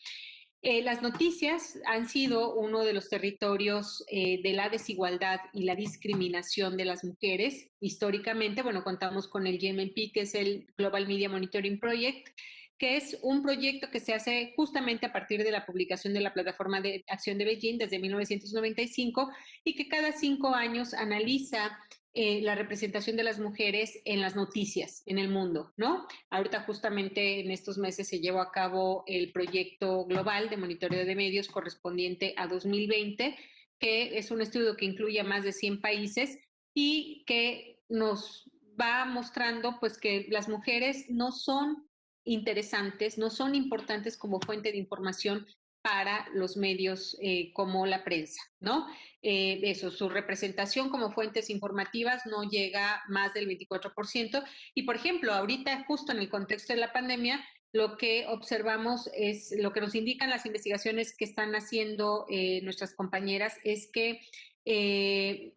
C: Las noticias han sido uno de los territorios de la desigualdad y la discriminación de las mujeres. Históricamente, bueno, contamos con el GMMP, que es el Global Media Monitoring Project, que es un proyecto que se hace justamente a partir de la publicación de la Plataforma de Acción de Beijing desde 1995 y que cada 5 años analiza la representación de las mujeres en las noticias en el mundo, ¿no? Ahorita justamente en estos meses se llevó a cabo el proyecto global de monitoreo de medios correspondiente a 2020, que es un estudio que incluye a más de 100 países y que nos va mostrando pues que las mujeres no son interesantes, no son importantes como fuente de información para los medios como la prensa, ¿no? Eso, su representación como fuentes informativas no llega más del 24%. Y, por ejemplo, ahorita, justo en el contexto de la pandemia, lo que observamos es, lo que nos indican las investigaciones que están haciendo nuestras compañeras, es que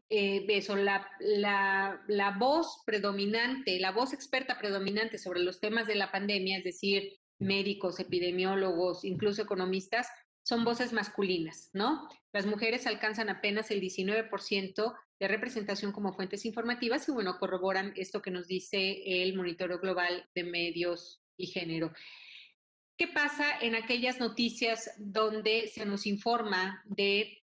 C: eso, la voz predominante, la voz experta predominante sobre los temas de la pandemia, es decir, médicos, epidemiólogos, incluso economistas, son voces masculinas, ¿no? Las mujeres alcanzan apenas el 19% de representación como fuentes informativas y, bueno, corroboran esto que nos dice el Monitoreo Global de Medios y Género. ¿Qué pasa en aquellas noticias donde se nos informa de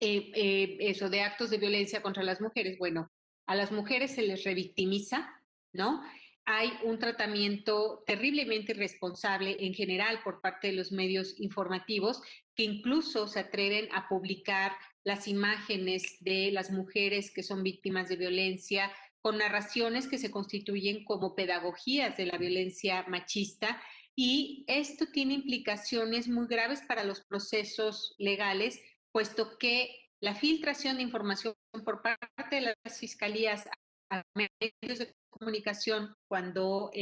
C: eso, de actos de violencia contra las mujeres? Bueno, a las mujeres se les revictimiza, ¿no? Hay un tratamiento terriblemente irresponsable en general por parte de los medios informativos que incluso se atreven a publicar las imágenes de las mujeres que son víctimas de violencia con narraciones que se constituyen como pedagogías de la violencia machista, y esto tiene implicaciones muy graves para los procesos legales, puesto que la filtración de información por parte de las fiscalías a medios de comunicación, cuando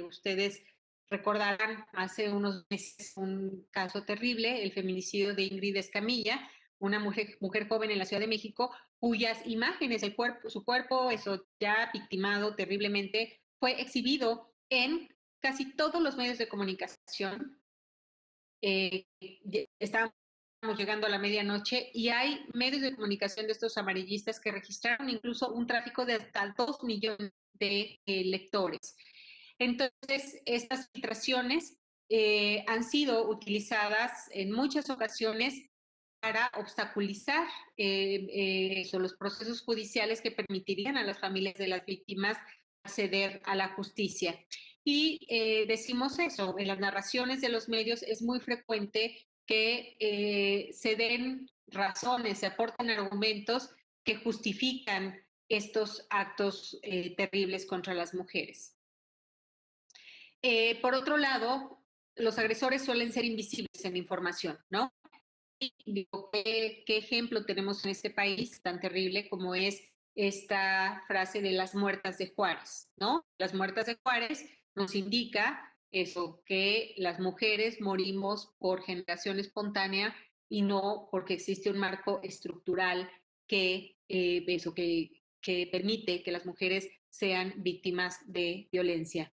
C: ustedes recordarán hace unos meses un caso terrible, el feminicidio de Ingrid Escamilla, una mujer joven en la Ciudad de México, cuyas imágenes, su cuerpo, eso ya victimado terriblemente, fue exhibido en casi todos los medios de comunicación. Estábamos llegando a la medianoche y hay medios de comunicación de estos amarillistas que registraron incluso un tráfico de hasta 2 millones de lectores. Entonces, estas filtraciones han sido utilizadas en muchas ocasiones para obstaculizar los procesos judiciales que permitirían a las familias de las víctimas acceder a la justicia. Y decimos eso, en las narraciones de los medios es muy frecuente que se den razones, se aporten argumentos que justifican estos actos terribles contra las mujeres. Por otro lado, los agresores suelen ser invisibles en la información, ¿no? Y digo, ¿qué ejemplo tenemos en este país tan terrible como es esta frase de las muertas de Juárez, ¿no? Las muertas de Juárez nos indica eso, que las mujeres morimos por generación espontánea y no porque existe un marco estructural que permite que las mujeres sean víctimas de violencia.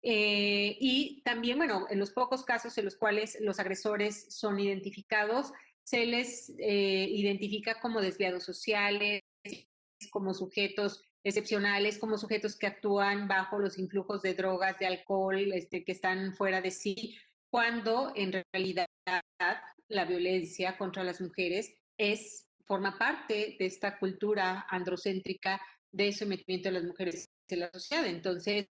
C: Y también, bueno, en los pocos casos en los cuales los agresores son identificados, se les identifica como desviados sociales, como sujetos excepcionales, como sujetos que actúan bajo los influjos de drogas, de alcohol, que están fuera de sí, cuando en realidad la violencia contra las mujeres forma parte de esta cultura androcéntrica de sometimiento de las mujeres en la sociedad. Entonces,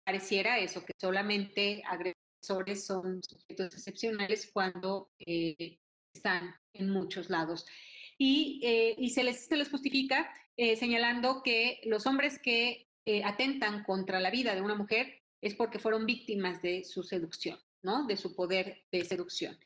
C: pareciera eso, que solamente agresores son sujetos excepcionales cuando están en muchos lados. Y se les justifica señalando que los hombres que atentan contra la vida de una mujer es porque fueron víctimas de su seducción, ¿no? De su poder de seducción.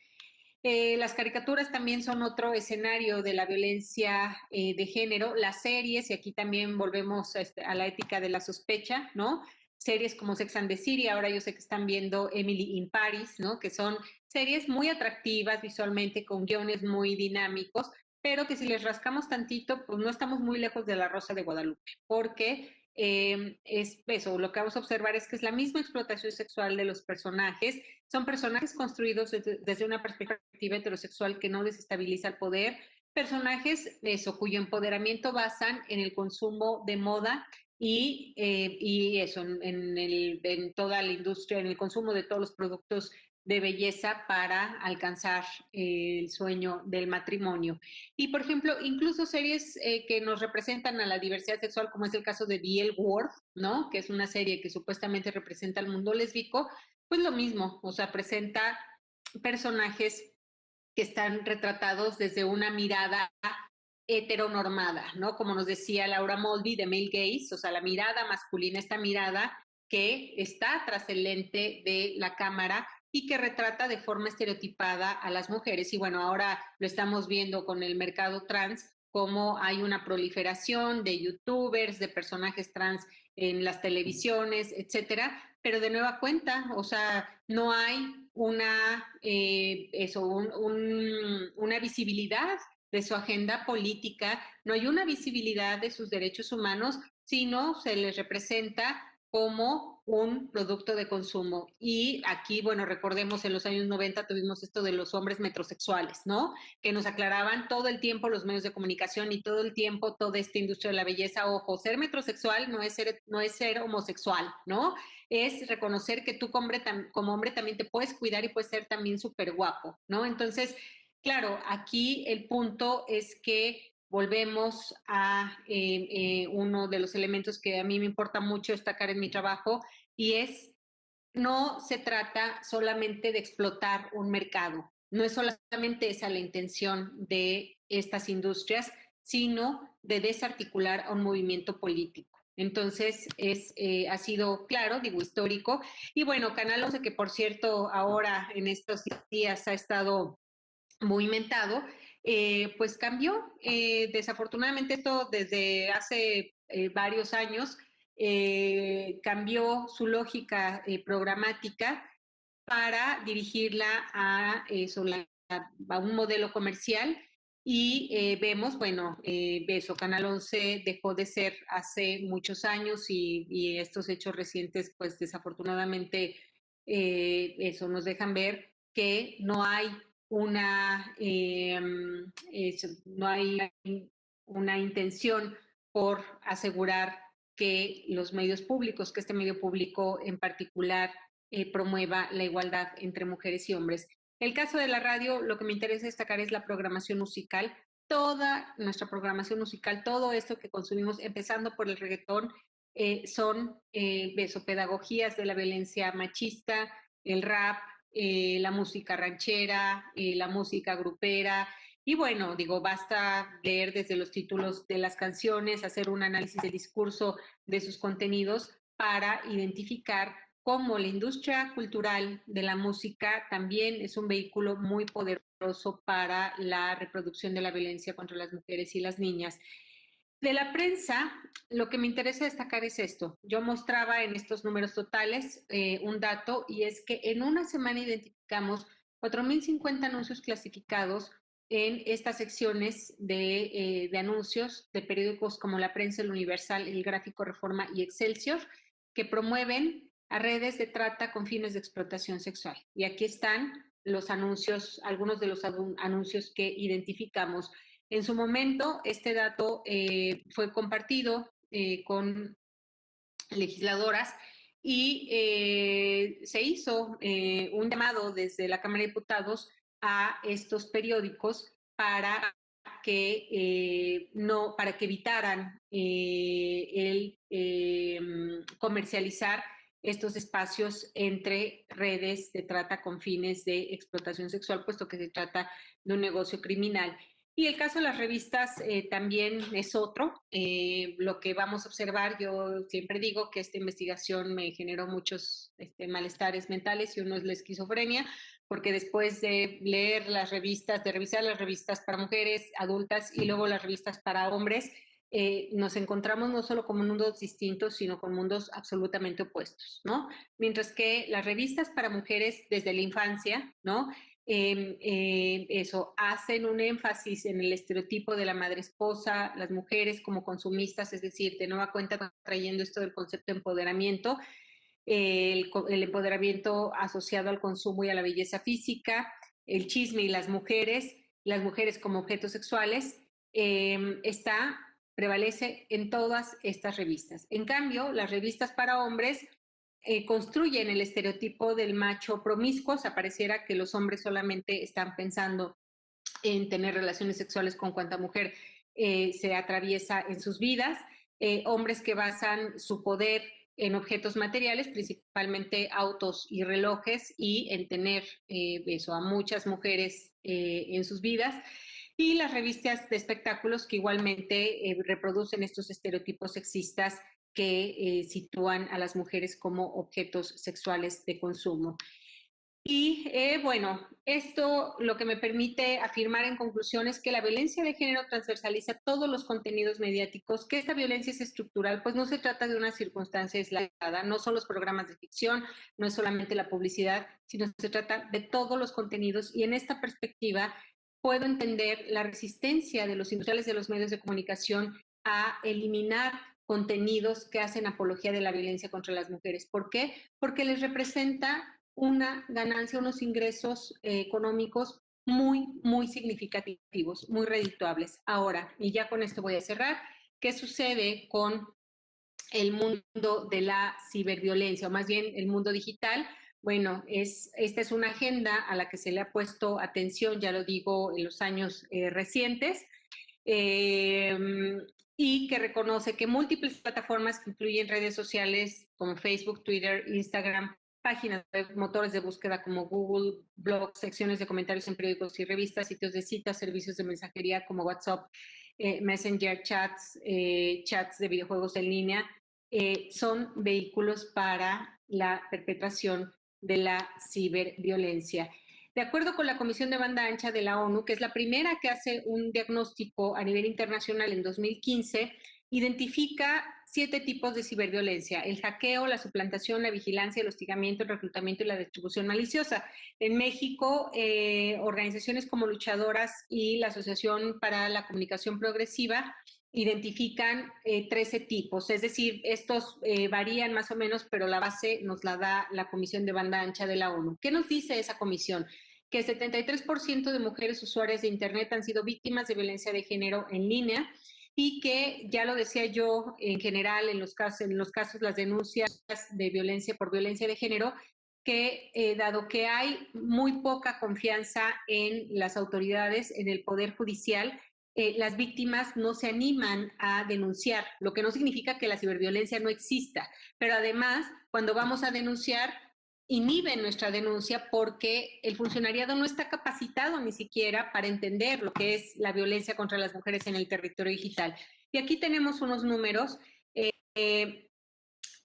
C: Las caricaturas también son otro escenario de la violencia de género. Las series, y aquí también volvemos a la ética de la sospecha, ¿no? Series como Sex and the City, ahora yo sé que están viendo Emily in Paris, ¿no? Que son series muy atractivas visualmente, con guiones muy dinámicos, pero que si les rascamos tantito, pues no estamos muy lejos de La Rosa de Guadalupe, porque es eso, lo que vamos a observar es que es la misma explotación sexual de los personajes. Son personajes construidos desde una perspectiva heterosexual que no desestabiliza el poder, personajes eso, cuyo empoderamiento basan en el consumo de moda y eso, en toda la industria, en el consumo de todos los productos de belleza para alcanzar el sueño del matrimonio. Y, por ejemplo, incluso series que nos representan a la diversidad sexual, como es el caso de The L Word, ¿no? Que es una serie que supuestamente representa al mundo lésbico, pues lo mismo, o sea, presenta personajes que están retratados desde una mirada heteronormada, ¿no? Como nos decía Laura Mulvey de Male Gaze, o sea, la mirada masculina, esta mirada que está tras el lente de la cámara y que retrata de forma estereotipada a las mujeres. Y bueno, ahora lo estamos viendo con el mercado trans, cómo hay una proliferación de youtubers, de personajes trans en las televisiones, etcétera, pero de nueva cuenta, o sea, no hay una visibilidad de su agenda política, no hay una visibilidad de sus derechos humanos, sino se les representa como un producto de consumo. Y aquí, bueno, recordemos en los años 90 tuvimos esto de los hombres metrosexuales, ¿no? Que nos aclaraban todo el tiempo los medios de comunicación y todo el tiempo toda esta industria de la belleza. Ojo, ser metrosexual no es ser homosexual, ¿no? Es reconocer que tú como hombre también te puedes cuidar y puedes ser también súper guapo, ¿no? Entonces, claro, aquí el punto es que volvemos a uno de los elementos que a mí me importa mucho destacar en mi trabajo y es no se trata solamente de explotar un mercado, no es solamente esa la intención de estas industrias, sino de desarticular a un movimiento político. Entonces, ha sido claro, digo, histórico. Y bueno, Canal 11, que por cierto, ahora en estos días ha estado movimentado, pues cambió. Desafortunadamente esto desde hace varios años cambió su lógica programática para dirigirla a, a un modelo comercial y vemos, bueno, eso, Canal 11 dejó de ser hace muchos años y estos hechos recientes, pues desafortunadamente, eso nos dejan ver que no hay una, no hay una intención por asegurar que los medios públicos, que este medio público en particular promueva la igualdad entre mujeres y hombres. El caso de la radio, lo que me interesa destacar es la programación musical. Toda nuestra programación musical, todo esto que consumimos, empezando por el reggaetón, son pedagogías de la violencia machista, el rap, la música ranchera, la música grupera. Y bueno, digo, basta leer desde los títulos de las canciones, hacer un análisis del discurso de sus contenidos para identificar cómo la industria cultural de la música también es un vehículo muy poderoso para la reproducción de la violencia contra las mujeres y las niñas. De la prensa, lo que me interesa destacar es esto. Yo mostraba en estos números totales un dato y es que en una semana identificamos 4.050 anuncios clasificados en estas secciones de anuncios de periódicos como La Prensa, El Universal, El Gráfico, Reforma y Excelsior, que promueven a redes de trata con fines de explotación sexual. Y aquí están los anuncios, algunos de los anuncios que identificamos. En su momento, este dato fue compartido con legisladoras y se hizo un llamado desde la Cámara de Diputados a estos periódicos para que no, para que evitaran el comercializar estos espacios entre redes de trata con fines de explotación sexual, puesto que se trata de un negocio criminal. Y el caso de las revistas también es otro. Lo que vamos a observar, yo siempre digo que esta investigación me generó muchos malestares mentales y uno es la esquizofrenia, porque después de leer las revistas, de revisar las revistas para mujeres adultas y luego las revistas para hombres, nos encontramos no solo con mundos distintos, sino con mundos absolutamente opuestos, ¿no? Mientras que las revistas para mujeres desde la infancia, ¿no? Eso, hacen un énfasis en el estereotipo de la madre esposa, las mujeres como consumistas, es decir, de nueva cuenta trayendo esto del concepto de empoderamiento, el empoderamiento asociado al consumo y a la belleza física, el chisme y las mujeres como objetos sexuales, está prevalece en todas estas revistas. En cambio, las revistas para hombres construyen el estereotipo del macho promiscuo. O sea, pareciera que los hombres solamente están pensando en tener relaciones sexuales con cuanta mujer se atraviesa en sus vidas, hombres que basan su poder en objetos materiales, principalmente autos y relojes, y en tener eso a muchas mujeres en sus vidas, y las revistas de espectáculos que igualmente reproducen estos estereotipos sexistas que sitúan a las mujeres como objetos sexuales de consumo. Y bueno, esto lo que me permite afirmar en conclusión es que la violencia de género transversaliza todos los contenidos mediáticos, que esta violencia es estructural, pues no se trata de una circunstancia aislada, no son los programas de ficción, no es solamente la publicidad, sino se trata de todos los contenidos, y en esta perspectiva puedo entender la resistencia de los industriales de los medios de comunicación a eliminar contenidos que hacen apología de la violencia contra las mujeres. ¿Por qué? Porque les representa una ganancia, unos ingresos económicos muy significativos, muy redituables. Ahora, y ya con esto voy a cerrar, ¿qué sucede con el mundo de la ciberviolencia, o más bien el mundo digital? Bueno, esta es una agenda a la que se le ha puesto atención, ya lo digo, en los años recientes, eh, y que reconoce que múltiples plataformas que incluyen redes sociales como Facebook, Twitter, Instagram, páginas web, motores de búsqueda como Google, blogs, secciones de comentarios en periódicos y revistas, sitios de citas, servicios de mensajería como WhatsApp, Messenger, chats de videojuegos en línea, son vehículos para la perpetración de la ciberviolencia. De acuerdo con la Comisión de Banda Ancha de la ONU, que es la primera que hace un diagnóstico a nivel internacional en 2015, identifica 7 tipos de ciberviolencia: el hackeo, la suplantación, la vigilancia, el hostigamiento, el reclutamiento y la distribución maliciosa. En México, organizaciones como Luchadoras y la Asociación para la Comunicación Progresiva identifican 13 tipos, es decir, estos varían más o menos, pero la base nos la da la Comisión de Banda Ancha de la ONU. ¿Qué nos dice esa comisión? Que el 73% de mujeres usuarias de Internet han sido víctimas de violencia de género en línea, y que, ya lo decía yo, en general, en los casos las denuncias de violencia por violencia de género, que dado que hay muy poca confianza en las autoridades, en el Poder Judicial, las víctimas no se animan a denunciar, lo que no significa que la ciberviolencia no exista, pero además, cuando vamos a denunciar, inhiben nuestra denuncia porque el funcionariado no está capacitado ni siquiera para entender lo que es la violencia contra las mujeres en el territorio digital. Y aquí tenemos unos números. El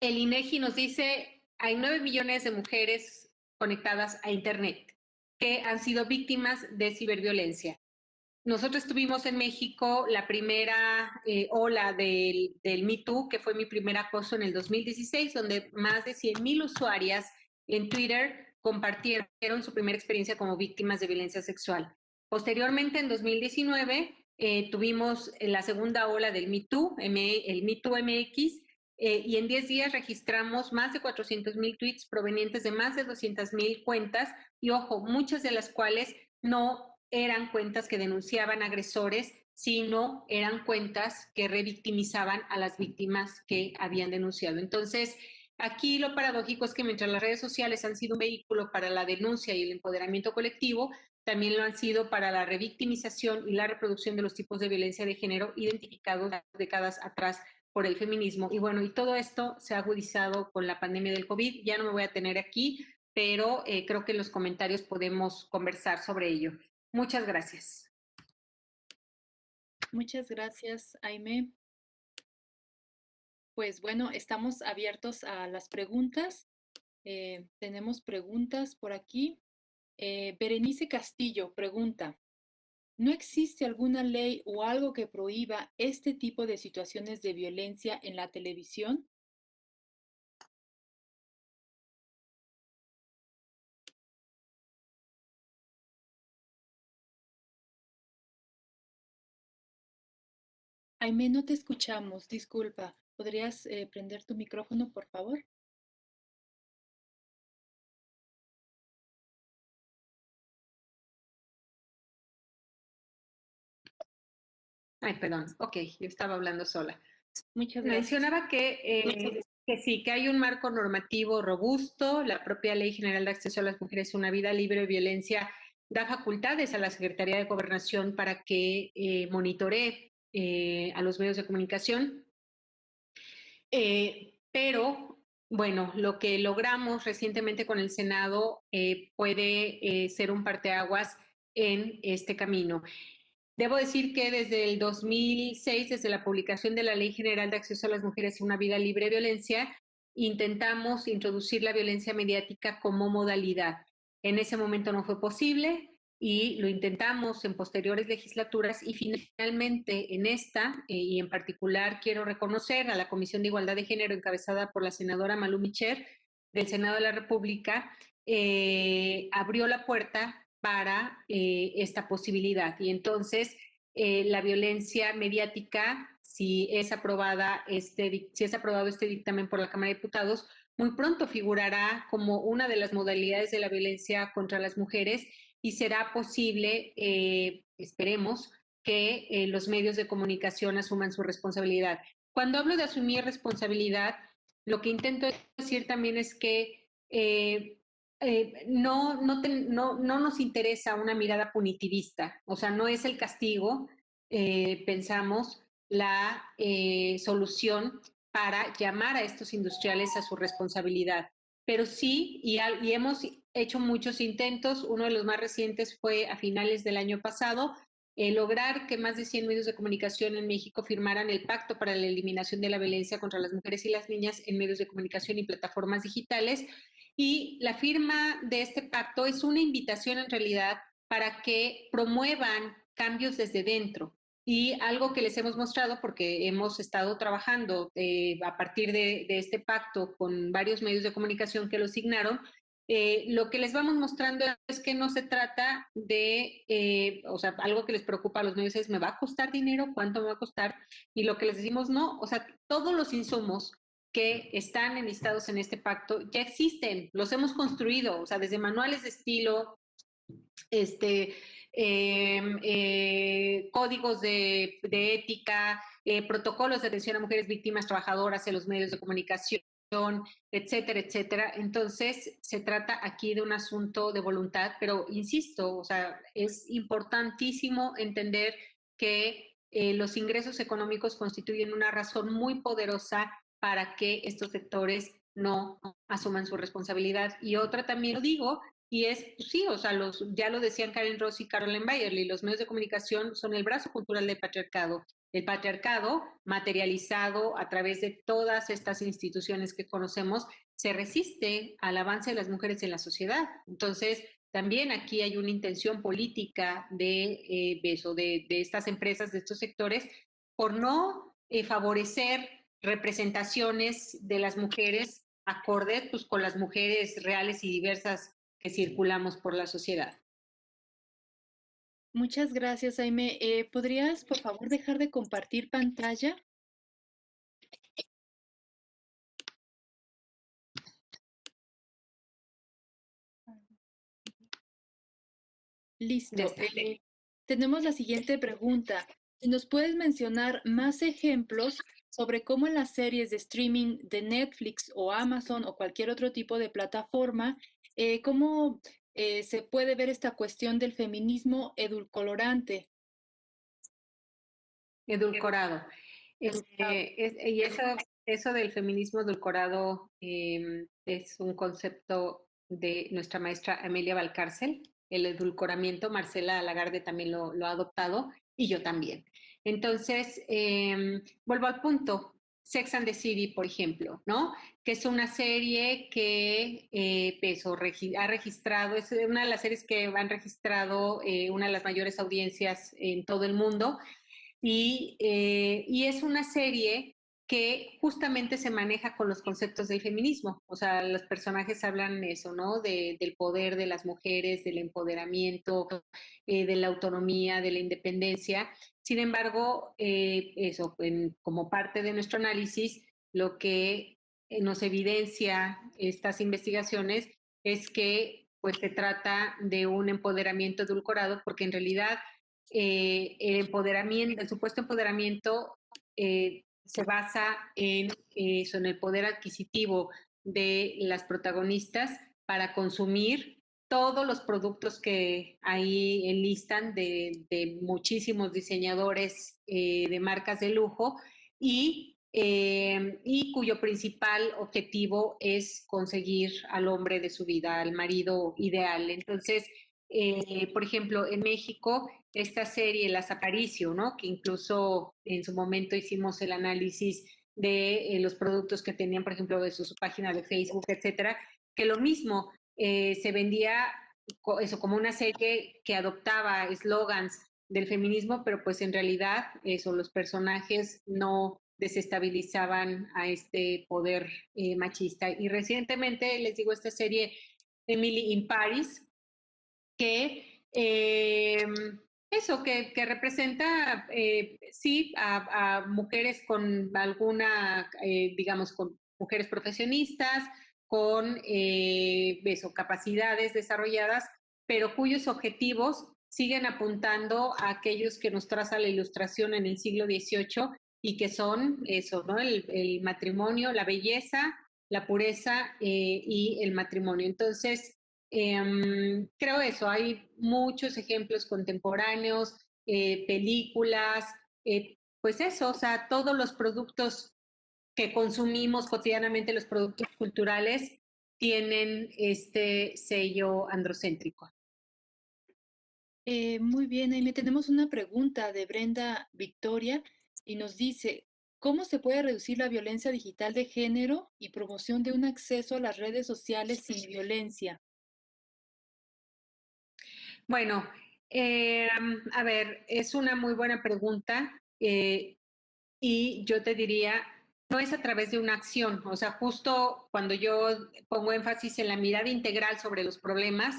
C: INEGI nos dice, hay 9 millones de mujeres conectadas a Internet que han sido víctimas de ciberviolencia. Nosotros tuvimos en México la primera ola del Me Too, que fue mi primer acoso en el 2016, donde más de 100,000 usuarias en Twitter compartieron su primera experiencia como víctimas de violencia sexual. Posteriormente, en 2019, tuvimos la segunda ola del Me Too, el Me Too MX, y en 10 días registramos más de 400,000 tweets provenientes de más de 200,000 cuentas, y ojo, muchas de las cuales no eran cuentas que denunciaban agresores, sino eran cuentas que revictimizaban a las víctimas que habían denunciado. Entonces, aquí lo paradójico es que mientras las redes sociales han sido un vehículo para la denuncia y el empoderamiento colectivo, también lo han sido para la revictimización y la reproducción de los tipos de violencia de género identificados décadas atrás por el feminismo. Y bueno, y todo esto se ha agudizado con la pandemia del COVID. Ya no me voy a tener aquí, pero creo que en los comentarios podemos conversar sobre ello. Muchas gracias.
B: Muchas gracias, Aime. Pues bueno, estamos abiertos a las preguntas. Tenemos preguntas por aquí. Berenice Castillo pregunta, ¿no existe alguna ley o algo que prohíba este tipo de situaciones de violencia en la televisión? Aime, no te escuchamos, disculpa. ¿Podrías prender tu micrófono, por favor?
C: Ay, perdón. Ok, yo estaba hablando sola.
B: Muchas gracias.
C: Mencionaba que sí, que hay un marco normativo robusto. La propia Ley General de Acceso a las Mujeres a una Vida Libre de Violencia da facultades a la Secretaría de Gobernación para que monitoree a los medios de comunicación. Pero, bueno, lo que logramos recientemente con el Senado puede ser un parteaguas en este camino. Debo decir que desde el 2006, desde la publicación de la Ley General de Acceso a las Mujeres a una Vida Libre de Violencia, intentamos introducir la violencia mediática como modalidad. En ese momento no fue posible y lo intentamos en posteriores legislaturas y finalmente en esta, y en particular quiero reconocer a la Comisión de Igualdad de Género encabezada por la senadora Malú Micher del Senado de la República, abrió la puerta para esta posibilidad. Y entonces la violencia mediática, si es aprobado este dictamen por la Cámara de Diputados, muy pronto figurará como una de las modalidades de la violencia contra las mujeres y será posible, esperemos, que los medios de comunicación asuman su responsabilidad. Cuando hablo de asumir responsabilidad, lo que intento decir también es que no nos interesa una mirada punitivista, o sea, no es el castigo, pensamos, la solución para llamar a estos industriales a su responsabilidad. Pero sí, y hemos hecho muchos intentos, uno de los más recientes fue a finales del año pasado, lograr que más de 100 medios de comunicación en México firmaran el Pacto para la Eliminación de la Violencia contra las Mujeres y las Niñas en medios de comunicación y plataformas digitales, y la firma de este pacto es una invitación en realidad para que promuevan cambios desde dentro. Y algo que les hemos mostrado, porque hemos estado trabajando a partir de este pacto con varios medios de comunicación que lo signaron, lo que les vamos mostrando es que no se trata de, o sea, algo que les preocupa a los medios es, ¿me va a costar dinero? ¿Cuánto me va a costar? Y lo que les decimos, no, o sea, todos los insumos que están enlistados en este pacto ya existen, los hemos construido, o sea, desde manuales de estilo, este, códigos de ética, protocolos de atención a mujeres víctimas trabajadoras en los medios de comunicación, etcétera, etcétera. Entonces, se trata aquí de un asunto de voluntad, pero insisto, o sea, es importantísimo entender que los ingresos económicos constituyen una razón muy poderosa para que estos sectores no asuman su responsabilidad. Y otra también lo digo, y es, pues sí, o sea, ya lo decían Karen Ross y Caroline Bayerly, los medios de comunicación son el brazo cultural del patriarcado. El patriarcado, materializado a través de todas estas instituciones que conocemos, se resiste al avance de las mujeres en la sociedad. Entonces, también aquí hay una intención política de eso, de estas empresas, de estos sectores, por no favorecer representaciones de las mujeres acorde pues, con las mujeres reales y diversas que circulamos por la sociedad.
B: Muchas gracias, Jaime. ¿Podrías, por favor, dejar de compartir pantalla? Listo. Tenemos la siguiente pregunta. Si nos puedes mencionar más ejemplos sobre cómo en las series de streaming de Netflix o Amazon o cualquier otro tipo de plataforma, cómo se puede ver esta cuestión del feminismo edulcorante.
C: Edulcorado. Y eso del feminismo edulcorado es un concepto de nuestra maestra Amelia Valcárcel. El edulcoramiento, Marcela Lagarde también lo ha adoptado y yo también. Entonces, vuelvo al punto. Sex and the City, por ejemplo, ¿no? Que es una serie que ha registrado, es una de las series que han registrado una de las mayores audiencias en todo el mundo y es una serie que justamente se maneja con los conceptos del feminismo. O sea, los personajes hablan eso, ¿no? Del poder de las mujeres, del empoderamiento, de la autonomía, de la independencia. Sin embargo, eso, como parte de nuestro análisis, lo que nos evidencia estas investigaciones es que pues se trata de un empoderamiento edulcorado porque en realidad el empoderamiento, el supuesto empoderamiento se basa en eso, en el poder adquisitivo de las protagonistas para consumir todos los productos que ahí enlistan de muchísimos diseñadores de marcas de lujo y cuyo principal objetivo es conseguir al hombre de su vida, al marido ideal. Entonces, por ejemplo, en México, esta serie Las Aparicio, ¿no? Que incluso en su momento hicimos el análisis de los productos que tenían, por ejemplo, de su página de Facebook, etcétera, que lo mismo se vendía eso como una serie que adoptaba eslogans del feminismo, pero pues en realidad eso, los personajes no desestabilizaban a este poder machista. Y recientemente, les digo, esta serie Emily in Paris, que eso, que representa, sí, a mujeres con alguna, digamos, con mujeres profesionistas, con eso, capacidades desarrolladas, pero cuyos objetivos siguen apuntando a aquellos que nos traza la ilustración en el siglo XVIII y que son eso, ¿no? El matrimonio, la belleza, la pureza y el matrimonio. Entonces, creo eso, hay muchos ejemplos contemporáneos, películas, pues eso, o sea, todos los productos que consumimos cotidianamente, los productos culturales, tienen este sello androcéntrico.
B: Muy bien, Aime, tenemos una pregunta de Brenda Victoria y nos dice, ¿cómo se puede reducir la violencia digital de género y promoción de un acceso a las redes sociales sin violencia?
C: Bueno, a ver, es una muy buena pregunta y yo te diría, no es a través de una acción, o sea, justo cuando yo pongo énfasis en la mirada integral sobre los problemas,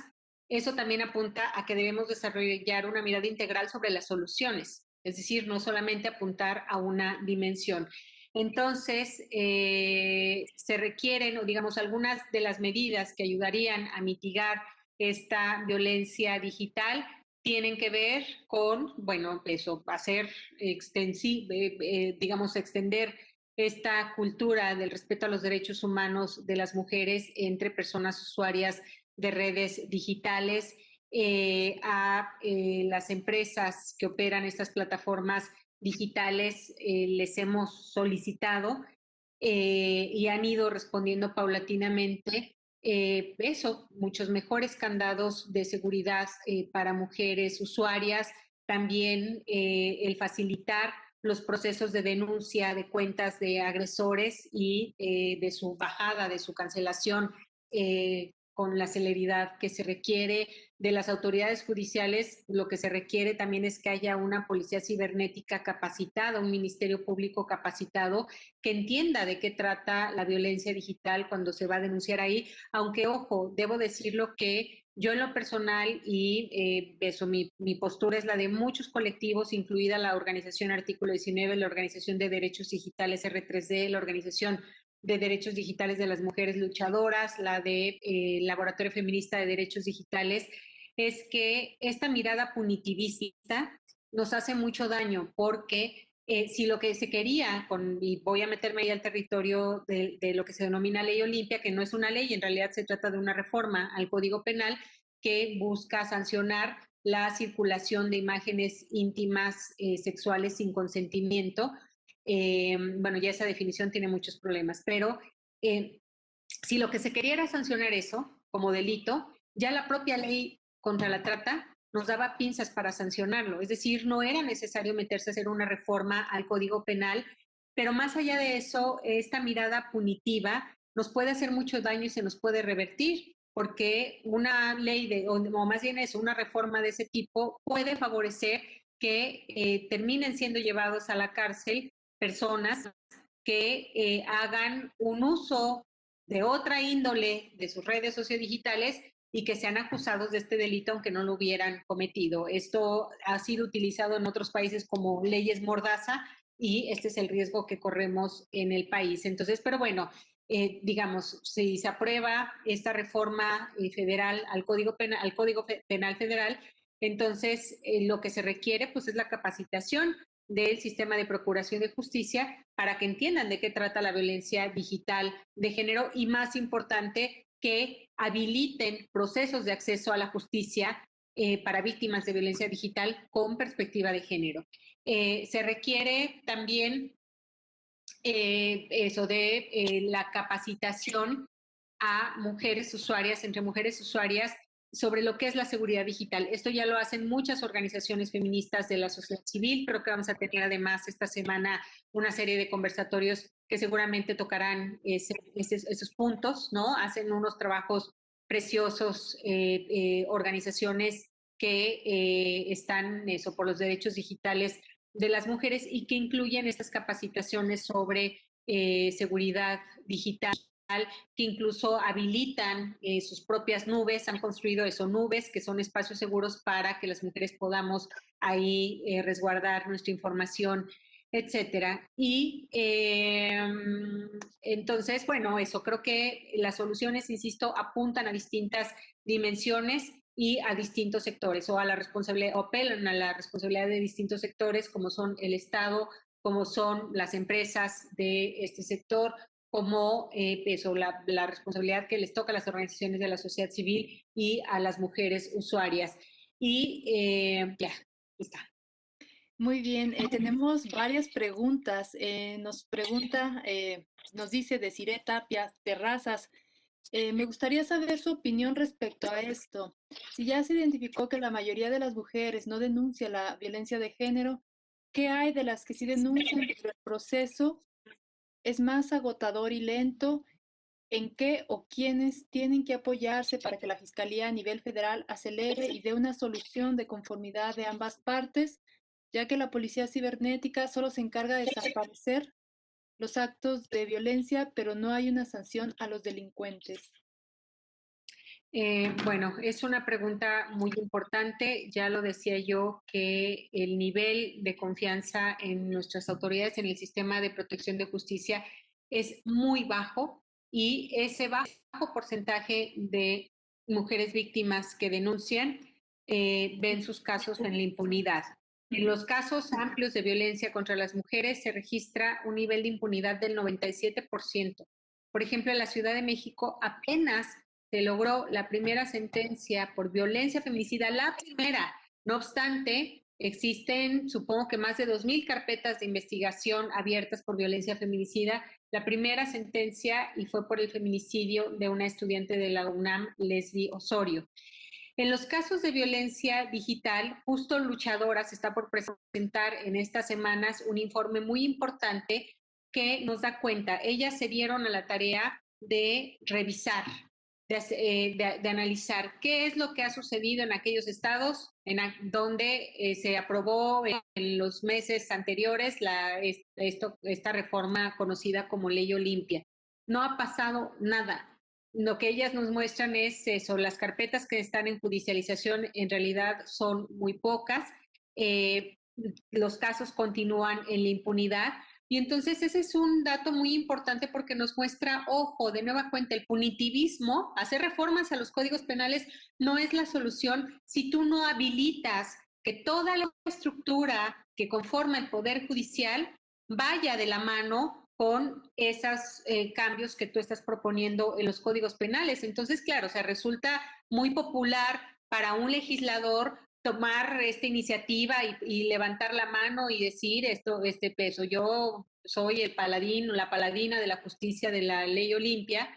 C: eso también apunta a que debemos desarrollar una mirada integral sobre las soluciones, es decir, no solamente apuntar a una dimensión. Entonces, se requieren, o digamos, algunas de las medidas que ayudarían a mitigar esta violencia digital tienen que ver con, bueno, eso, hacer digamos, extender esta cultura del respeto a los derechos humanos de las mujeres entre personas usuarias de redes digitales, a las empresas que operan estas plataformas digitales, les hemos solicitado y han ido respondiendo paulatinamente eso, muchos mejores candados de seguridad para mujeres usuarias, también el facilitar los procesos de denuncia de cuentas de agresores y de su bajada, de su cancelación con la celeridad que se requiere de las autoridades judiciales. Lo que se requiere también es que haya una policía cibernética capacitada, un ministerio público capacitado que entienda de qué trata la violencia digital cuando se va a denunciar ahí, aunque ojo, debo decirlo que yo en lo personal y eso, mi postura es la de muchos colectivos, incluida la organización Artículo 19, la Organización de Derechos Digitales R3D, la Organización de Derechos Digitales de las Mujeres Luchadoras, la de Laboratorio Feminista de Derechos Digitales, es que esta mirada punitivista nos hace mucho daño porque si lo que se quería, y voy a meterme ahí al territorio de lo que se denomina ley Olimpia, que no es una ley, en realidad se trata de una reforma al Código Penal que busca sancionar la circulación de imágenes íntimas sexuales sin consentimiento. Bueno, ya esa definición tiene muchos problemas, pero si lo que se quería era sancionar eso como delito, ya la propia ley contra la trata nos daba pinzas para sancionarlo. Es decir, no era necesario meterse a hacer una reforma al Código Penal, pero más allá de eso, esta mirada punitiva nos puede hacer mucho daño y se nos puede revertir, porque una ley o más bien eso, una reforma de ese tipo puede favorecer que terminen siendo llevados a la cárcel personas que hagan un uso de otra índole de sus redes sociodigitales y que sean acusados de este delito aunque no lo hubieran cometido. Esto ha sido utilizado en otros países como leyes mordaza y este es el riesgo que corremos en el país. Entonces, pero bueno, digamos, si se aprueba esta reforma federal al Código Penal Federal, Entonces, lo que se requiere pues es la capacitación del sistema de procuración de justicia para que entiendan de qué trata la violencia digital de género y, más importante, que habiliten procesos de acceso a la justicia para víctimas de violencia digital con perspectiva de género. Se requiere también eso de la capacitación a mujeres usuarias, entre mujeres usuarias, sobre lo que es la seguridad digital. Esto ya lo hacen muchas organizaciones feministas de la sociedad civil. Creo que vamos a tener además esta semana una serie de conversatorios que seguramente tocarán esos puntos, ¿no? Hacen unos trabajos preciosos, organizaciones que están eso, por los derechos digitales de las mujeres y que incluyen estas capacitaciones sobre seguridad digital, que incluso habilitan sus propias nubes, han construido eso, nubes que son espacios seguros para que las mujeres podamos ahí resguardar nuestra información, etcétera. Y entonces, bueno, eso, creo que las soluciones, insisto, apuntan a distintas dimensiones y a distintos sectores o a la responsabilidad, o apelan a la responsabilidad de distintos sectores como son el Estado, como son las empresas de este sector, como eso, la responsabilidad que les toca a las organizaciones de la sociedad civil y a las mujeres usuarias. Y ya, está.
B: Muy bien, tenemos varias preguntas. Nos dice Desiree Tapia Terrazas, me gustaría saber su opinión respecto a esto. Si ya se identificó que la mayoría de las mujeres no denuncia la violencia de género, ¿qué hay de las que sí denuncian, pero el proceso es más agotador y lento? ¿En qué o quiénes tienen que apoyarse para que la Fiscalía a nivel federal acelere y dé una solución de conformidad de ambas partes, ya que la policía cibernética solo se encarga de desaparecer los actos de violencia, pero no hay una sanción a los delincuentes?
C: Bueno, es una pregunta muy importante. Ya lo decía yo que el nivel de confianza en nuestras autoridades, en el sistema de protección de justicia, es muy bajo y ese bajo porcentaje de mujeres víctimas que denuncian ven sus casos en la impunidad. En los casos amplios de violencia contra las mujeres se registra un nivel de impunidad del 97%. Por ejemplo, en la Ciudad de México apenas se logró la primera sentencia por violencia feminicida, la primera. No obstante, existen, supongo que más de 2,000 carpetas de investigación abiertas por violencia feminicida. La primera sentencia y fue por el feminicidio de una estudiante de la UNAM, Leslie Osorio. En los casos de violencia digital, Justo Luchadoras está por presentar en estas semanas un informe muy importante que nos da cuenta. Ellas se dieron a la tarea de revisar, de analizar qué es lo que ha sucedido en aquellos estados donde se aprobó en los meses anteriores esta reforma conocida como Ley Olimpia. No ha pasado nada. Lo que ellas nos muestran es eso, las carpetas que están en judicialización en realidad son muy pocas, eh, los casos continúan en la impunidad y entonces ese es un dato muy importante porque nos muestra, ojo, de nueva cuenta, el punitivismo, hacer reformas a los códigos penales no es la solución si tú no habilitas que toda la estructura que conforma el Poder Judicial vaya de la mano con esos cambios que tú estás proponiendo en los códigos penales. Entonces, claro, o sea, resulta muy popular para un legislador tomar esta iniciativa y levantar la mano y decir este peso, yo soy el paladín o la paladina de la justicia de la ley Olimpia,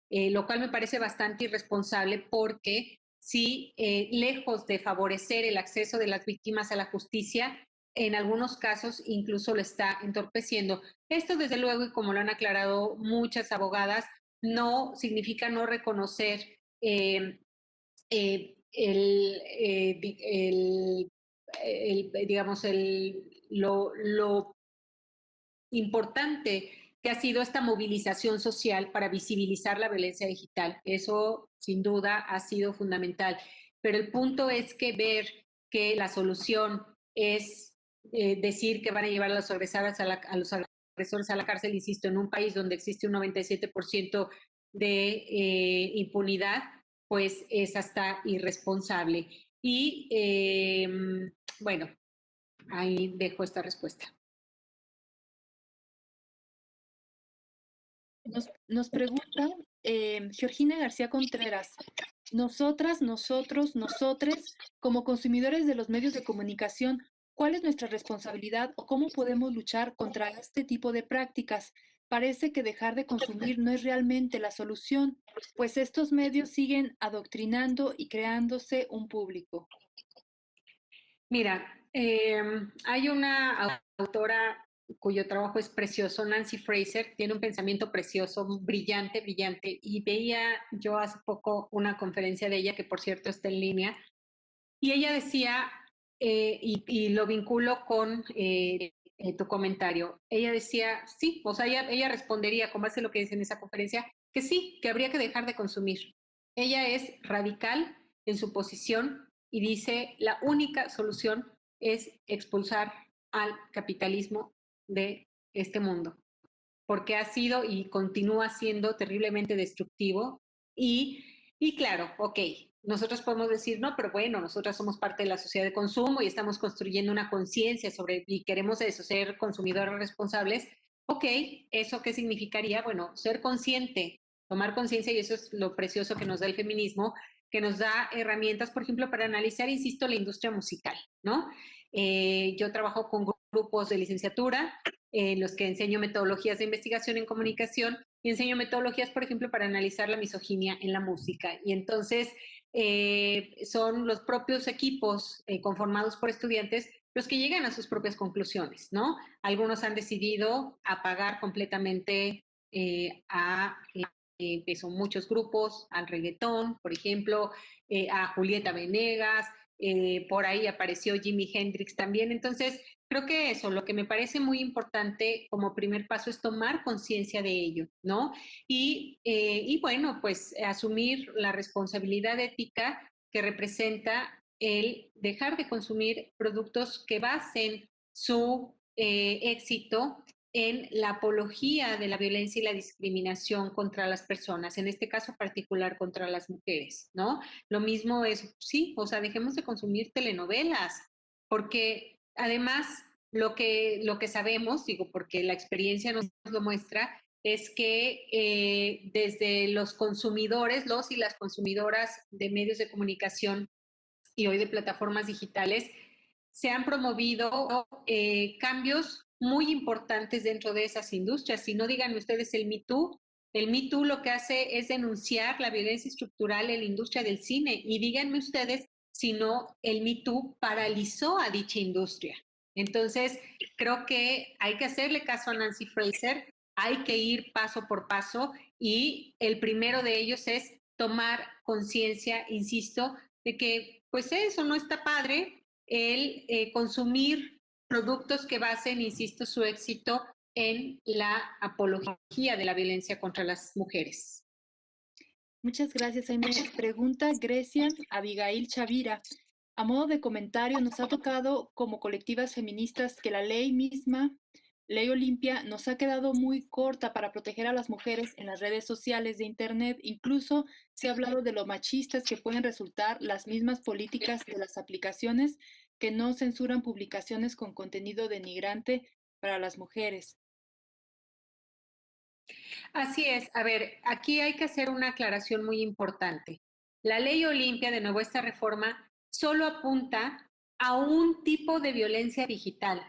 C: lo cual me parece bastante irresponsable porque sí, lejos de favorecer el acceso de las víctimas a la justicia, en algunos casos incluso lo está entorpeciendo. Esto, desde luego, y como lo han aclarado muchas abogadas, no significa no reconocer digamos, lo importante que ha sido esta movilización social para visibilizar la violencia digital. Eso, sin duda, ha sido fundamental. Pero el punto es que ver que la solución es decir que van a llevar a los agresores a los agresores a la cárcel, insisto, en un país donde existe un 97% de impunidad, pues es hasta irresponsable. Y bueno, ahí dejo esta respuesta.
B: Nos pregunta Georgina García Contreras, nosotras, nosotros, nosotres, como consumidores de los medios de comunicación, ¿cuál es nuestra responsabilidad o cómo podemos luchar contra este tipo de prácticas? Parece que dejar de consumir no es realmente la solución, pues estos medios siguen adoctrinando y creándose un público.
C: Mira, hay una autora cuyo trabajo es precioso, Nancy Fraser, tiene un pensamiento precioso, brillante, brillante, y veía yo hace poco una conferencia de ella, que por cierto está en línea, y ella decía, y lo vinculo con tu comentario, ella decía, sí, o sea, ella respondería, con base a lo que dice en esa conferencia, que sí, que habría que dejar de consumir. Ella es radical en su posición y dice, la única solución es expulsar al capitalismo de este mundo, porque ha sido y continúa siendo terriblemente destructivo y claro, ok, nosotros podemos decir, no, pero bueno, nosotras somos parte de la sociedad de consumo y estamos construyendo una conciencia sobre, y queremos eso, ser consumidores responsables. Ok, ¿eso qué significaría? Bueno, ser consciente, tomar conciencia, y eso es lo precioso que nos da el feminismo, que nos da herramientas, por ejemplo, para analizar, insisto, la industria musical, ¿no? Yo trabajo con grupos de licenciatura en los que enseño metodologías de investigación en comunicación y enseño metodologías, por ejemplo, para analizar la misoginia en la música. Y entonces son los propios equipos conformados por estudiantes los que llegan a sus propias conclusiones, ¿no? Algunos han decidido apagar completamente que son muchos grupos, al reggaetón, por ejemplo, a Julieta Venegas, por ahí apareció Jimi Hendrix también. Entonces, creo que eso, lo que me parece muy importante como primer paso es tomar conciencia de ello, ¿no? Y bueno, pues asumir la responsabilidad ética que representa el dejar de consumir productos que basen su éxito en la apología de la violencia y la discriminación contra las personas, en este caso particular contra las mujeres, ¿no? Lo mismo es, sí, o sea, dejemos de consumir telenovelas, porque además lo que sabemos, digo, porque la experiencia nos lo muestra, es que desde los consumidores, los y las consumidoras de medios de comunicación y hoy de plataformas digitales, se han promovido cambios muy importantes dentro de esas industrias. Si no, digan ustedes el Me Too lo que hace es denunciar la violencia estructural en la industria del cine. Y díganme ustedes si no, el Me Too paralizó a dicha industria. Entonces, creo que hay que hacerle caso a Nancy Fraser, hay que ir paso por paso y el primero de ellos es tomar conciencia, insisto, de que pues eso no está padre, el consumir productos que basen, insisto, su éxito en la apología de la violencia contra las mujeres.
B: Muchas gracias, Aime. Pregunta Grecia Abigail Chavira. A modo de comentario, nos ha tocado como colectivas feministas que la ley misma, Ley Olimpia, nos ha quedado muy corta para proteger a las mujeres en las redes sociales de Internet. Incluso se ha hablado de lo machistas que pueden resultar las mismas políticas de las aplicaciones que no censuran publicaciones con contenido denigrante para las mujeres.
C: Así es. A ver, aquí hay que hacer una aclaración muy importante. La ley Olimpia, de nuevo esta reforma, solo apunta a un tipo de violencia digital.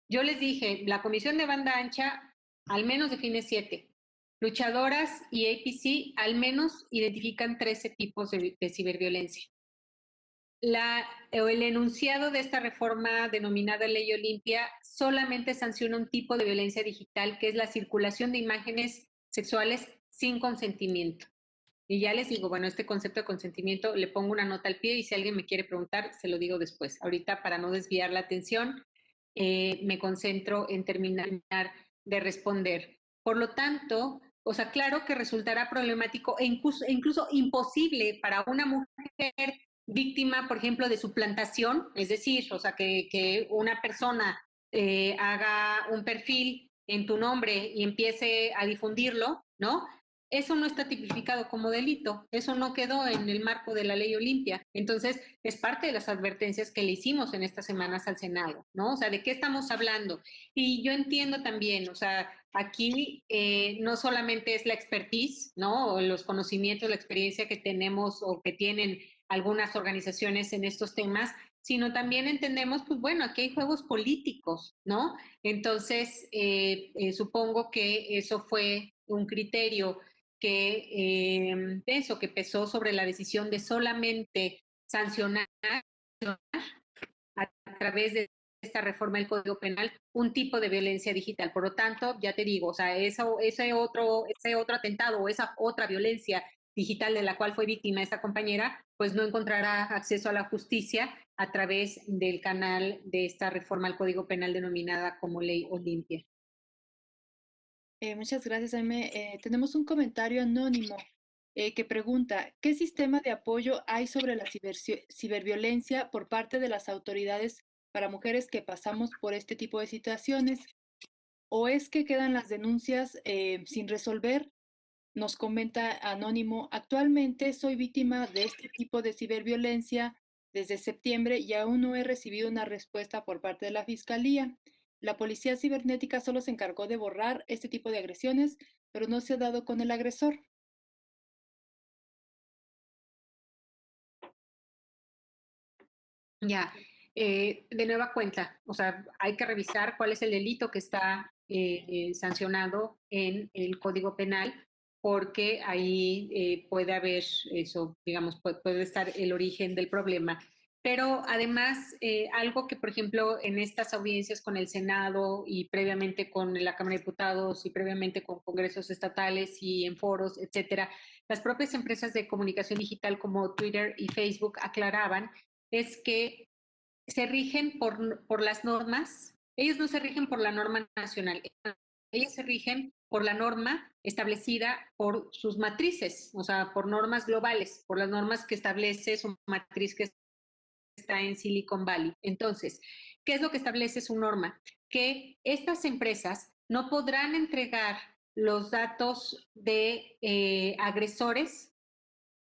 C: Yo les dije, la Comisión de Banda Ancha al menos define 7. Luchadoras y APC al menos identifican 13 tipos de ciberviolencia. El enunciado de esta reforma denominada Ley Olimpia solamente sanciona un tipo de violencia digital, que es la circulación de imágenes sexuales sin consentimiento. Y ya les digo, bueno, este concepto de consentimiento le pongo una nota al pie y si alguien me quiere preguntar, se lo digo después. Ahorita, para no desviar la atención, me concentro en terminar de responder. Por lo tanto, o sea, claro que resultará problemático incluso imposible para una mujer víctima, por ejemplo, de suplantación, es decir, o sea, que una persona haga un perfil en tu nombre y empiece a difundirlo, ¿no? eso no está tipificado como delito, eso no quedó en el marco de la ley Olimpia. Entonces, es parte de las advertencias que le hicimos en estas semanas al Senado, ¿no? O sea, ¿de qué estamos hablando? Y yo entiendo también, o sea, aquí no solamente es la expertise, ¿no? O los conocimientos, la experiencia que tenemos o que tienen algunas organizaciones en estos temas, sino también entendemos, pues bueno, aquí hay juegos políticos, ¿no? Entonces, supongo que eso fue un criterio que pesó sobre la decisión de solamente sancionar a través de esta reforma del Código Penal un tipo de violencia digital. Por lo tanto, ya te digo, o sea, ese otro atentado o esa otra violencia digital de la cual fue víctima esta compañera, pues no encontrará acceso a la justicia a través del canal de esta reforma al Código Penal denominada como Ley Olimpia.
B: Muchas gracias, Aime. Tenemos un comentario anónimo que pregunta, ¿qué sistema de apoyo hay sobre la ciberviolencia por parte de las autoridades para mujeres que pasamos por este tipo de situaciones? ¿O es que quedan las denuncias sin resolver? Nos comenta Anónimo, actualmente soy víctima de este tipo de ciberviolencia desde septiembre y aún no he recibido una respuesta por parte de la Fiscalía. La policía cibernética solo se encargó de borrar este tipo de agresiones, pero no se ha dado con el agresor.
C: Ya, de nueva cuenta, o sea, hay que revisar cuál es el delito que está sancionado en el Código Penal, porque ahí puede haber eso, digamos, puede estar el origen del problema. Pero además, algo que, por ejemplo, en estas audiencias con el Senado y previamente con la Cámara de Diputados y previamente con congresos estatales y en foros, etcétera, las propias empresas de comunicación digital como Twitter y Facebook aclaraban es que se rigen por las normas, ellos no se rigen por la norma nacional, ellos se rigen por la norma establecida por sus matrices, o sea, por normas globales, por las normas que establece su matriz que está en Silicon Valley. Entonces, ¿qué es lo que establece su norma? Que estas empresas no podrán entregar los datos de agresores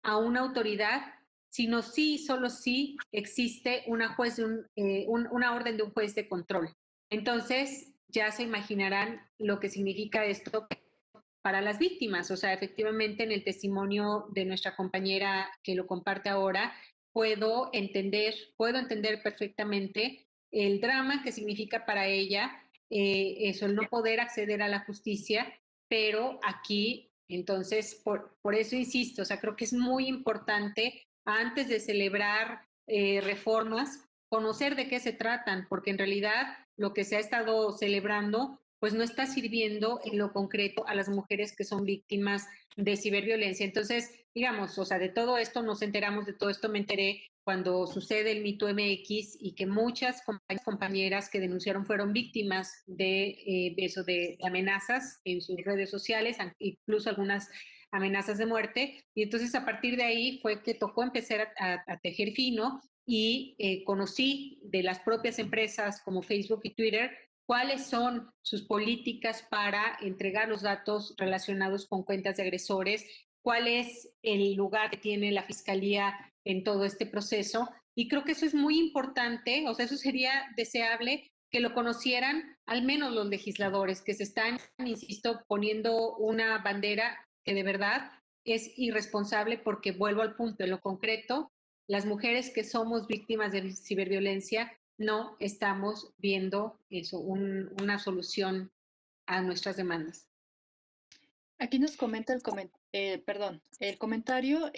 C: a una autoridad, sino sí, solo sí existe una orden de un juez de control. Entonces, ya se imaginarán lo que significa esto para las víctimas. O sea, efectivamente, en el testimonio de nuestra compañera que lo comparte ahora, puedo entender perfectamente el drama que significa para ella eso, el no poder acceder a la justicia, pero aquí, entonces, por eso insisto, o sea, creo que es muy importante antes de celebrar reformas, conocer de qué se tratan, porque en realidad lo que se ha estado celebrando pues no está sirviendo en lo concreto a las mujeres que son víctimas de ciberviolencia. Entonces, digamos, o sea, de todo esto nos enteramos, de todo esto me enteré cuando sucede el Mito MX y que muchas compañeras que denunciaron fueron víctimas de eso, de amenazas en sus redes sociales, incluso algunas amenazas de muerte. Y entonces a partir de ahí fue que tocó empezar a tejer fino y conocí de las propias empresas como Facebook y Twitter cuáles son sus políticas para entregar los datos relacionados con cuentas de agresores, cuál es el lugar que tiene la Fiscalía en todo este proceso. Y creo que eso es muy importante, o sea, eso sería deseable que lo conocieran al menos los legisladores, que se están, insisto, poniendo una bandera que de verdad es irresponsable porque vuelvo al punto, en lo concreto, las mujeres que somos víctimas de ciberviolencia no estamos viendo eso, una solución a nuestras demandas.
B: Aquí nos comenta el comentario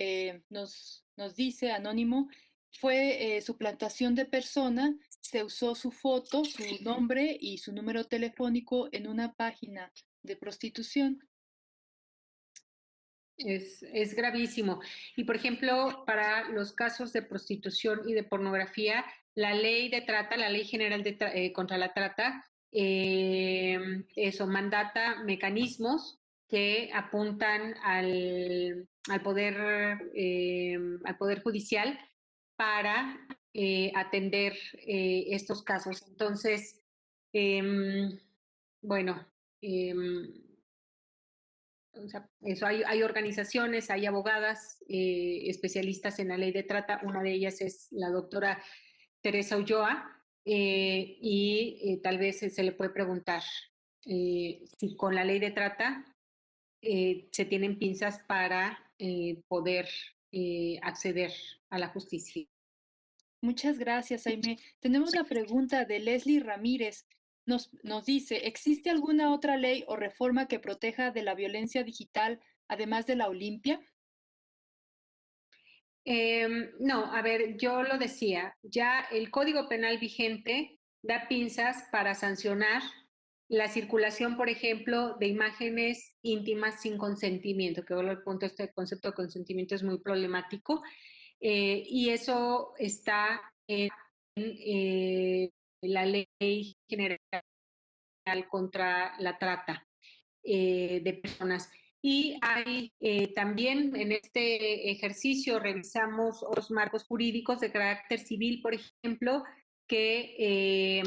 B: nos dice Anónimo, fue suplantación de persona, se usó su foto, su nombre y su número telefónico en una página de prostitución.
C: Es gravísimo. Y por ejemplo, para los casos de prostitución y de pornografía, la ley de trata, la ley general contra la trata, eso mandata mecanismos que apuntan al poder judicial para atender estos casos. Entonces, bueno, O sea, eso hay organizaciones, hay abogadas especialistas en la ley de trata. Una de ellas es la doctora Teresa Ulloa, tal vez se le puede preguntar si con la ley de trata se tienen pinzas para poder acceder a la justicia.
B: Muchas gracias, Aimee. Tenemos la pregunta de Leslie Ramírez. Nos dice, ¿existe alguna otra ley o reforma que proteja de la violencia digital, además de la Olimpia?
C: No, a ver, yo lo decía, ya el Código Penal vigente da pinzas para sancionar la circulación, por ejemplo, de imágenes íntimas sin consentimiento, que vuelvo al punto, este concepto de consentimiento es muy problemático, y eso está en la Ley General contra la Trata de personas. Y hay también en este ejercicio revisamos otros marcos jurídicos de carácter civil, por ejemplo, que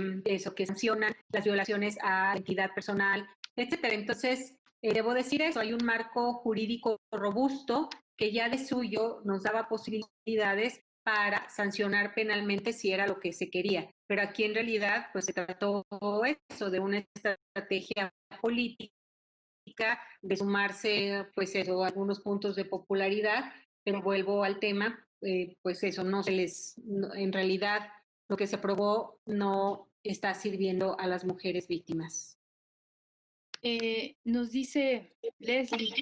C: sancionan las violaciones a la identidad personal, etcétera. Entonces, debo decir eso, hay un marco jurídico robusto que ya de suyo nos daba posibilidades para sancionar penalmente si era lo que se quería. Pero aquí en realidad pues se trató eso de una estrategia política de sumarse, pues eso, algunos puntos de popularidad, pero vuelvo al tema, pues eso, no se les, no, en realidad lo que se aprobó no está sirviendo a las mujeres víctimas.
B: Nos dice Leslie,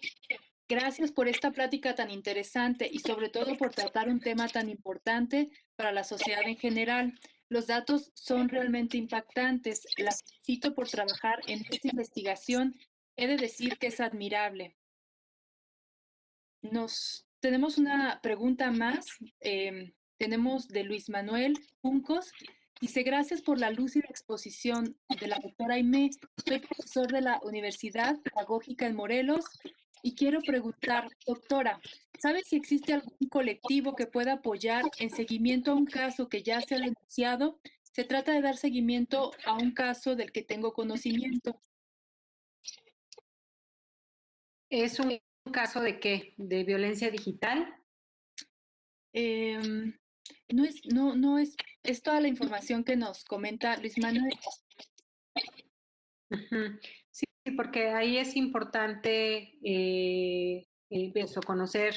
B: gracias por esta plática tan interesante y sobre todo por tratar un tema tan importante para la sociedad en general. Los datos son realmente impactantes. La felicito por trabajar en esta investigación. He de decir que es admirable. Tenemos una pregunta más. Tenemos de Luis Manuel Juncos. Dice, gracias por la lúcida exposición de la doctora Aimee. Soy profesor de la Universidad Pedagógica en Morelos y quiero preguntar, doctora, ¿sabe si existe algún colectivo que pueda apoyar en seguimiento a un caso que ya se ha denunciado? Se trata de dar seguimiento a un caso del que tengo conocimiento.
C: ¿Es un caso de qué? ¿De violencia digital?
B: Es toda la información que nos comenta Luis Manuel.
C: Uh-huh. Sí, porque ahí es importante eso, conocer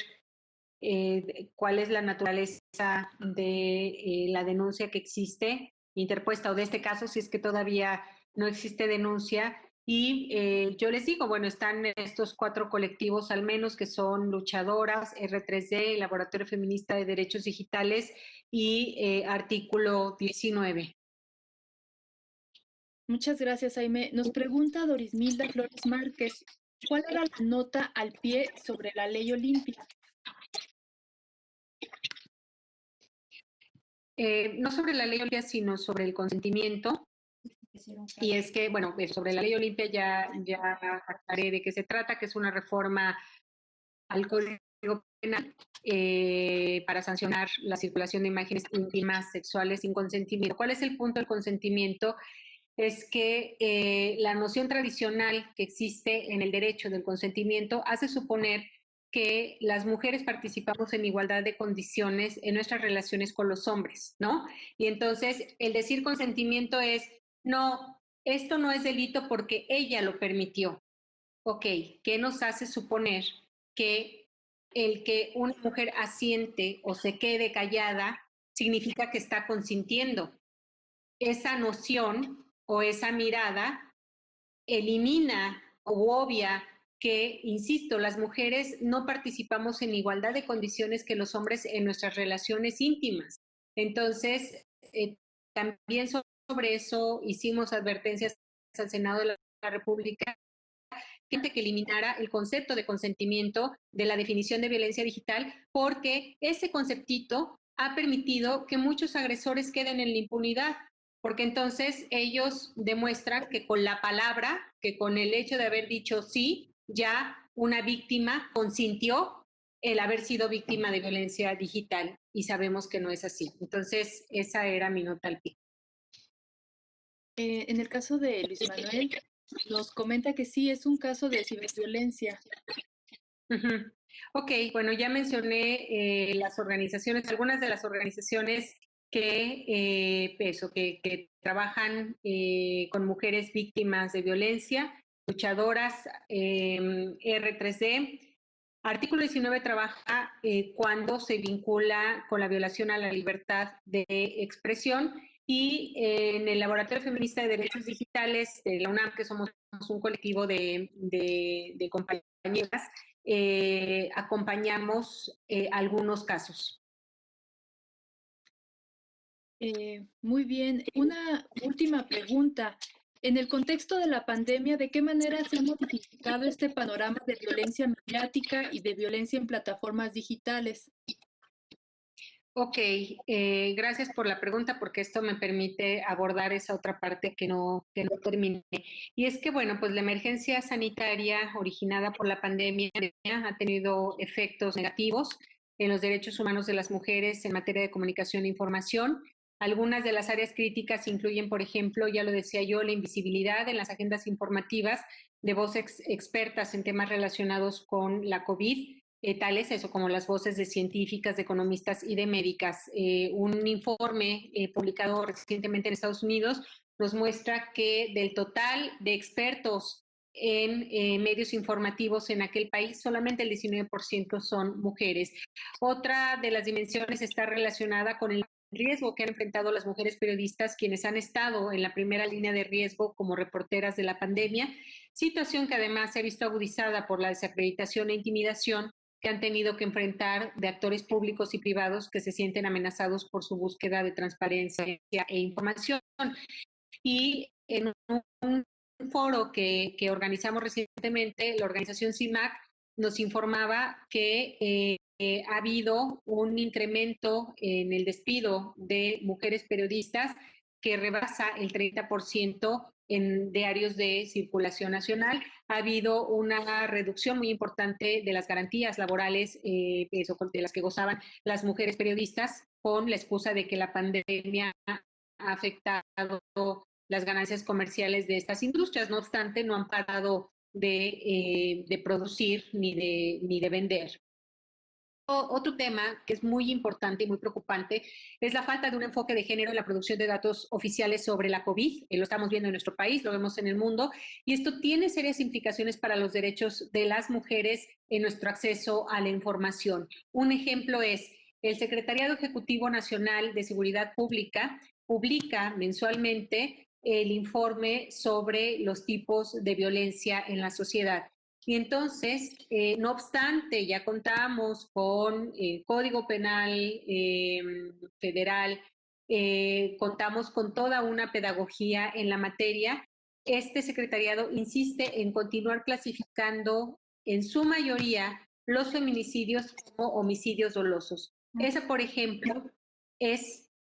C: cuál es la naturaleza de la denuncia que existe interpuesta o de este caso, si es que todavía no existe denuncia. Y yo les digo, bueno, están estos 4 colectivos al menos que son Luchadoras, R3D, Laboratorio Feminista de Derechos Digitales y Artículo 19.
B: Muchas gracias, Aimee. Nos pregunta Dorismilda Flores Márquez, ¿cuál era la nota al pie sobre la ley Olimpia?
C: No sobre la ley Olimpia, sino sobre el consentimiento. Y es que, bueno, sobre la ley Olimpia ya aclaré de qué se trata, que es una reforma al Código Penal para sancionar la circulación de imágenes íntimas sexuales sin consentimiento. ¿Cuál es el punto del consentimiento? Es que la noción tradicional que existe en el derecho del consentimiento hace suponer que las mujeres participamos en igualdad de condiciones en nuestras relaciones con los hombres, ¿no? Y entonces el decir consentimiento es, no, esto no es delito porque ella lo permitió. Ok, ¿qué nos hace suponer que el que una mujer asiente o se quede callada significa que está consintiendo? Esa noción o esa mirada elimina o obvia que, insisto, las mujeres no participamos en igualdad de condiciones que los hombres en nuestras relaciones íntimas. Entonces, también sobre eso hicimos advertencias al Senado de la República que eliminara el concepto de consentimiento de la definición de violencia digital, porque ese conceptito ha permitido que muchos agresores queden en la impunidad, porque entonces ellos demuestran que con la palabra, que con el hecho de haber dicho sí, ya una víctima consintió el haber sido víctima de violencia digital y sabemos que no es así. Entonces, esa era mi nota al pie.
B: En el caso de Luis Manuel, Nos comenta que sí, es un caso de ciberviolencia.
C: Ujú. Ok, bueno, ya mencioné las organizaciones, algunas de las organizaciones que trabajan con mujeres víctimas de violencia, luchadoras, R3D. Artículo 19 trabaja cuando se vincula con la violación a la libertad de expresión y en el Laboratorio Feminista de Derechos Digitales de la UNAM, que somos un colectivo de compañeras, acompañamos algunos casos.
B: Muy bien. Una última pregunta. En el contexto de la pandemia, ¿de qué manera se ha modificado este panorama de violencia mediática y de violencia en plataformas digitales?
C: Ok, gracias por la pregunta porque esto me permite abordar esa otra parte que no terminé. Y es que, bueno, pues la emergencia sanitaria originada por la pandemia ha tenido efectos negativos en los derechos humanos de las mujeres en materia de comunicación e información. Algunas de las áreas críticas incluyen, por ejemplo, ya lo decía yo, la invisibilidad en las agendas informativas de voces expertas en temas relacionados con la COVID, tales eso como las voces de científicas, de economistas y de médicas. Un informe publicado recientemente en Estados Unidos nos muestra que del total de expertos en medios informativos en aquel país, solamente el 19% son mujeres. Otra de las dimensiones está relacionada con el riesgo que han enfrentado las mujeres periodistas, quienes han estado en la primera línea de riesgo como reporteras de la pandemia, situación que además se ha visto agudizada por la desacreditación e intimidación que han tenido que enfrentar de actores públicos y privados que se sienten amenazados por su búsqueda de transparencia e información. Y en un foro que organizamos recientemente, la organización CIMAC nos informaba que ha habido un incremento en el despido de mujeres periodistas que rebasa el 30% en diarios de circulación nacional. Ha habido una reducción muy importante de las garantías laborales de las que gozaban las mujeres periodistas con la excusa de que la pandemia ha afectado las ganancias comerciales de estas industrias. No obstante, no han parado de producir ni de vender. Otro tema que es muy importante y muy preocupante es la falta de un enfoque de género en la producción de datos oficiales sobre la COVID. Lo estamos viendo en nuestro país, lo vemos en el mundo, y esto tiene serias implicaciones para los derechos de las mujeres en nuestro acceso a la información. Un ejemplo es el Secretariado Ejecutivo Nacional de Seguridad Pública publica mensualmente el informe sobre los tipos de violencia en la sociedad. Y entonces, no obstante, ya contamos con el Código Penal Federal, contamos con toda una pedagogía en la materia. Este secretariado insiste en continuar clasificando en su mayoría los feminicidios como homicidios dolosos. Esa, por ejemplo, es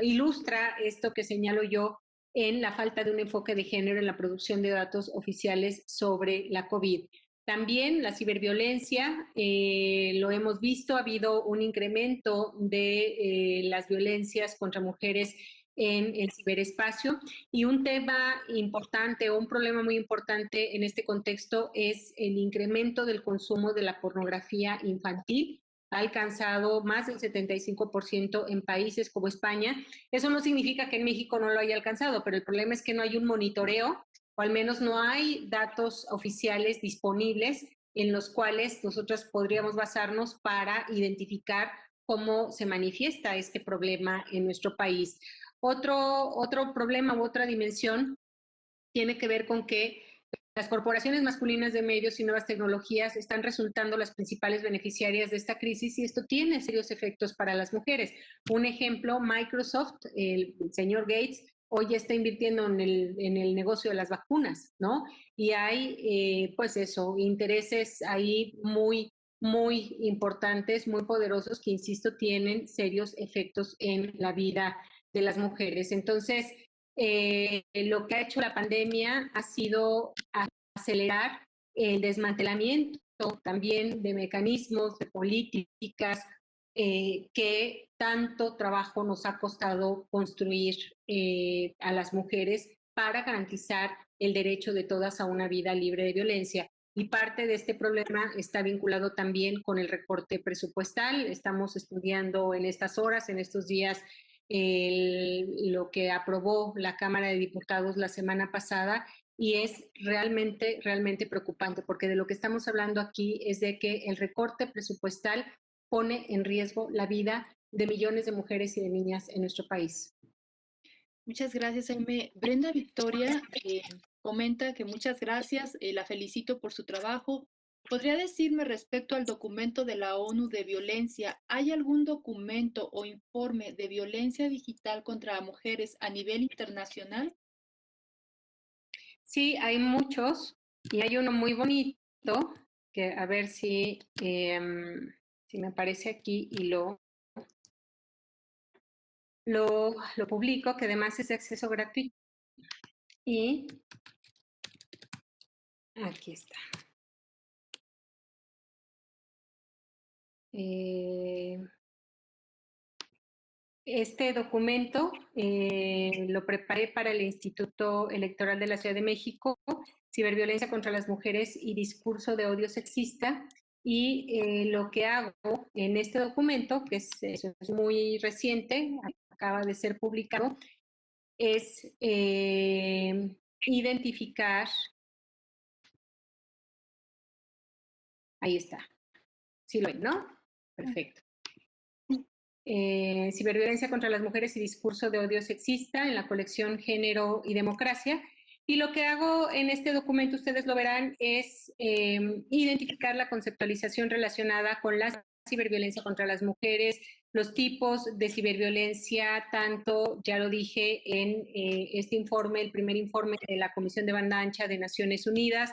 C: ilustra esto que señalo yo en la falta de un enfoque de género en la producción de datos oficiales sobre la COVID. También la ciberviolencia, lo hemos visto, ha habido un incremento de las violencias contra mujeres en el ciberespacio y un tema importante o un problema muy importante en este contexto es el incremento del consumo de la pornografía infantil. Ha alcanzado más del 75% en países como España. Eso no significa que en México no lo haya alcanzado, pero el problema es que no hay un monitoreo, o al menos no hay datos oficiales disponibles en los cuales nosotros podríamos basarnos para identificar cómo se manifiesta este problema en nuestro país. Otro problema u otra dimensión tiene que ver con que las corporaciones masculinas de medios y nuevas tecnologías están resultando las principales beneficiarias de esta crisis y esto tiene serios efectos para las mujeres. Un ejemplo, Microsoft, el señor Gates, hoy está invirtiendo en el negocio de las vacunas, ¿no? Y hay, pues eso, intereses ahí muy importantes, muy poderosos, que, insisto, tienen serios efectos en la vida de las mujeres. Entonces, lo que ha hecho la pandemia ha sido acelerar el desmantelamiento también de mecanismos, de políticas que tanto trabajo nos ha costado construir a las mujeres para garantizar el derecho de todas a una vida libre de violencia. Y parte de este problema está vinculado también con el recorte presupuestal. Estamos estudiando en estas horas, en estos días, lo que aprobó la Cámara de Diputados la semana pasada, y es realmente, realmente preocupante, porque de lo que estamos hablando aquí es de que el recorte presupuestal pone en riesgo la vida de millones de mujeres y de niñas en nuestro país.
B: Muchas gracias, Aime. Brenda Victoria comenta que muchas gracias, la felicito por su trabajo. ¿Podría decirme respecto al documento de la ONU de violencia, ¿hay algún documento o informe de violencia digital contra mujeres a nivel internacional?
C: Sí, hay muchos y hay uno muy bonito que a ver si me aparece aquí y lo publico, que además es de acceso gratuito. Y aquí está. Este documento lo preparé para el Instituto Electoral de la Ciudad de México, Ciberviolencia contra las Mujeres y Discurso de Odio Sexista. Y lo que hago en este documento, que es muy reciente, acaba de ser publicado, es identificar, ahí está, ¿sí lo ven, no? Perfecto. Ciberviolencia contra las mujeres y discurso de odio sexista en la colección Género y Democracia. Y lo que hago en este documento, ustedes lo verán, es identificar la conceptualización relacionada con la ciberviolencia contra las mujeres, los tipos de ciberviolencia, tanto, ya lo dije en este informe, el primer informe de la Comisión de Banda Ancha de Naciones Unidas,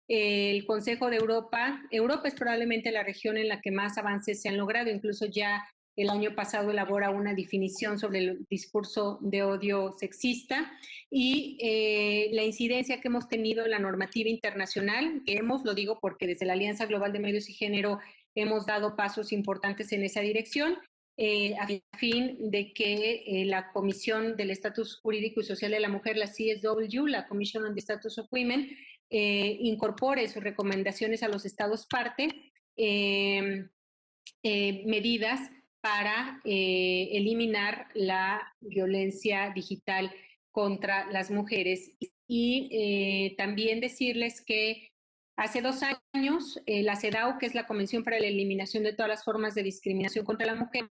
C: el Consejo de Europa. Europa es probablemente la región en la que más avances se han logrado, incluso ya el año pasado elabora una definición sobre el discurso de odio sexista y la incidencia que hemos tenido en la normativa internacional, que lo digo porque desde la Alianza Global de Medios y Género hemos dado pasos importantes en esa dirección, a fin de que la Comisión del Estatus Jurídico y Social de la Mujer, la CSW, la Commission on the Status of Women, incorpore sus recomendaciones a los estados parte, medidas para eliminar la violencia digital contra las mujeres. Y también decirles que hace 2 años la CEDAW, que es la Convención para la Eliminación de todas las formas de discriminación contra la mujer,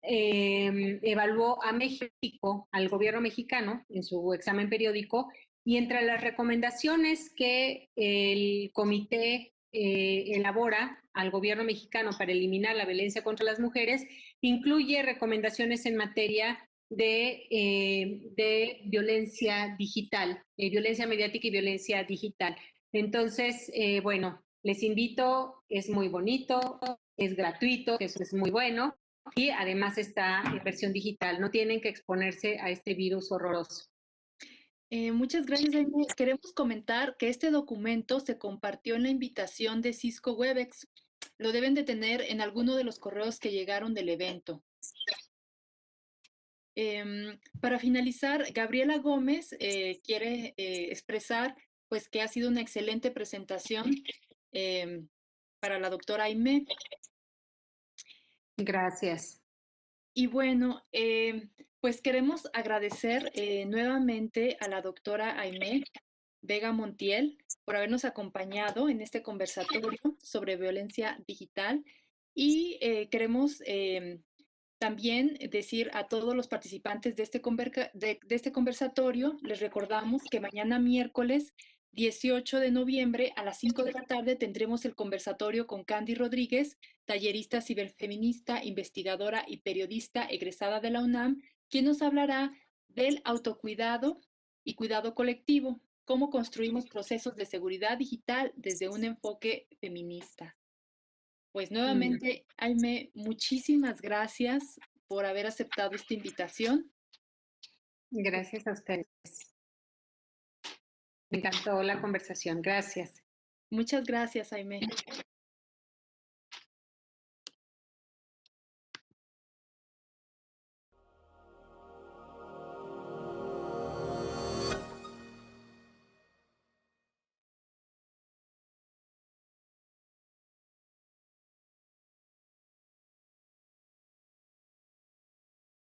C: evaluó a México, al gobierno mexicano, en su examen periódico, y entre las recomendaciones que el comité elabora al gobierno mexicano para eliminar la violencia contra las mujeres, incluye recomendaciones en materia de violencia digital, violencia mediática y violencia digital. Entonces, bueno, les invito, es muy bonito, es gratuito, eso es muy bueno, y además está en versión digital, no tienen que exponerse a este virus horroroso.
B: Muchas gracias, Aime. Queremos comentar que este documento se compartió en la invitación de Cisco Webex. Lo deben de tener en alguno de los correos que llegaron del evento. Para finalizar, Gabriela Gómez quiere expresar pues, que ha sido una excelente presentación para la doctora Aime.
C: Gracias.
B: Y bueno, pues queremos agradecer nuevamente a la doctora Aime Vega Montiel por habernos acompañado en este conversatorio sobre violencia digital y queremos también decir a todos los participantes de este conversatorio, les recordamos que mañana miércoles 18 de noviembre a las 5 de la tarde tendremos el conversatorio con Candy Rodríguez, tallerista ciberfeminista, investigadora y periodista egresada de la UNAM, quien nos hablará del autocuidado y cuidado colectivo, cómo construimos procesos de seguridad digital desde un enfoque feminista. Pues nuevamente, Aime, muchísimas gracias por haber aceptado esta invitación.
C: Gracias a ustedes. Me encantó la conversación. Gracias.
B: Muchas gracias, Aime.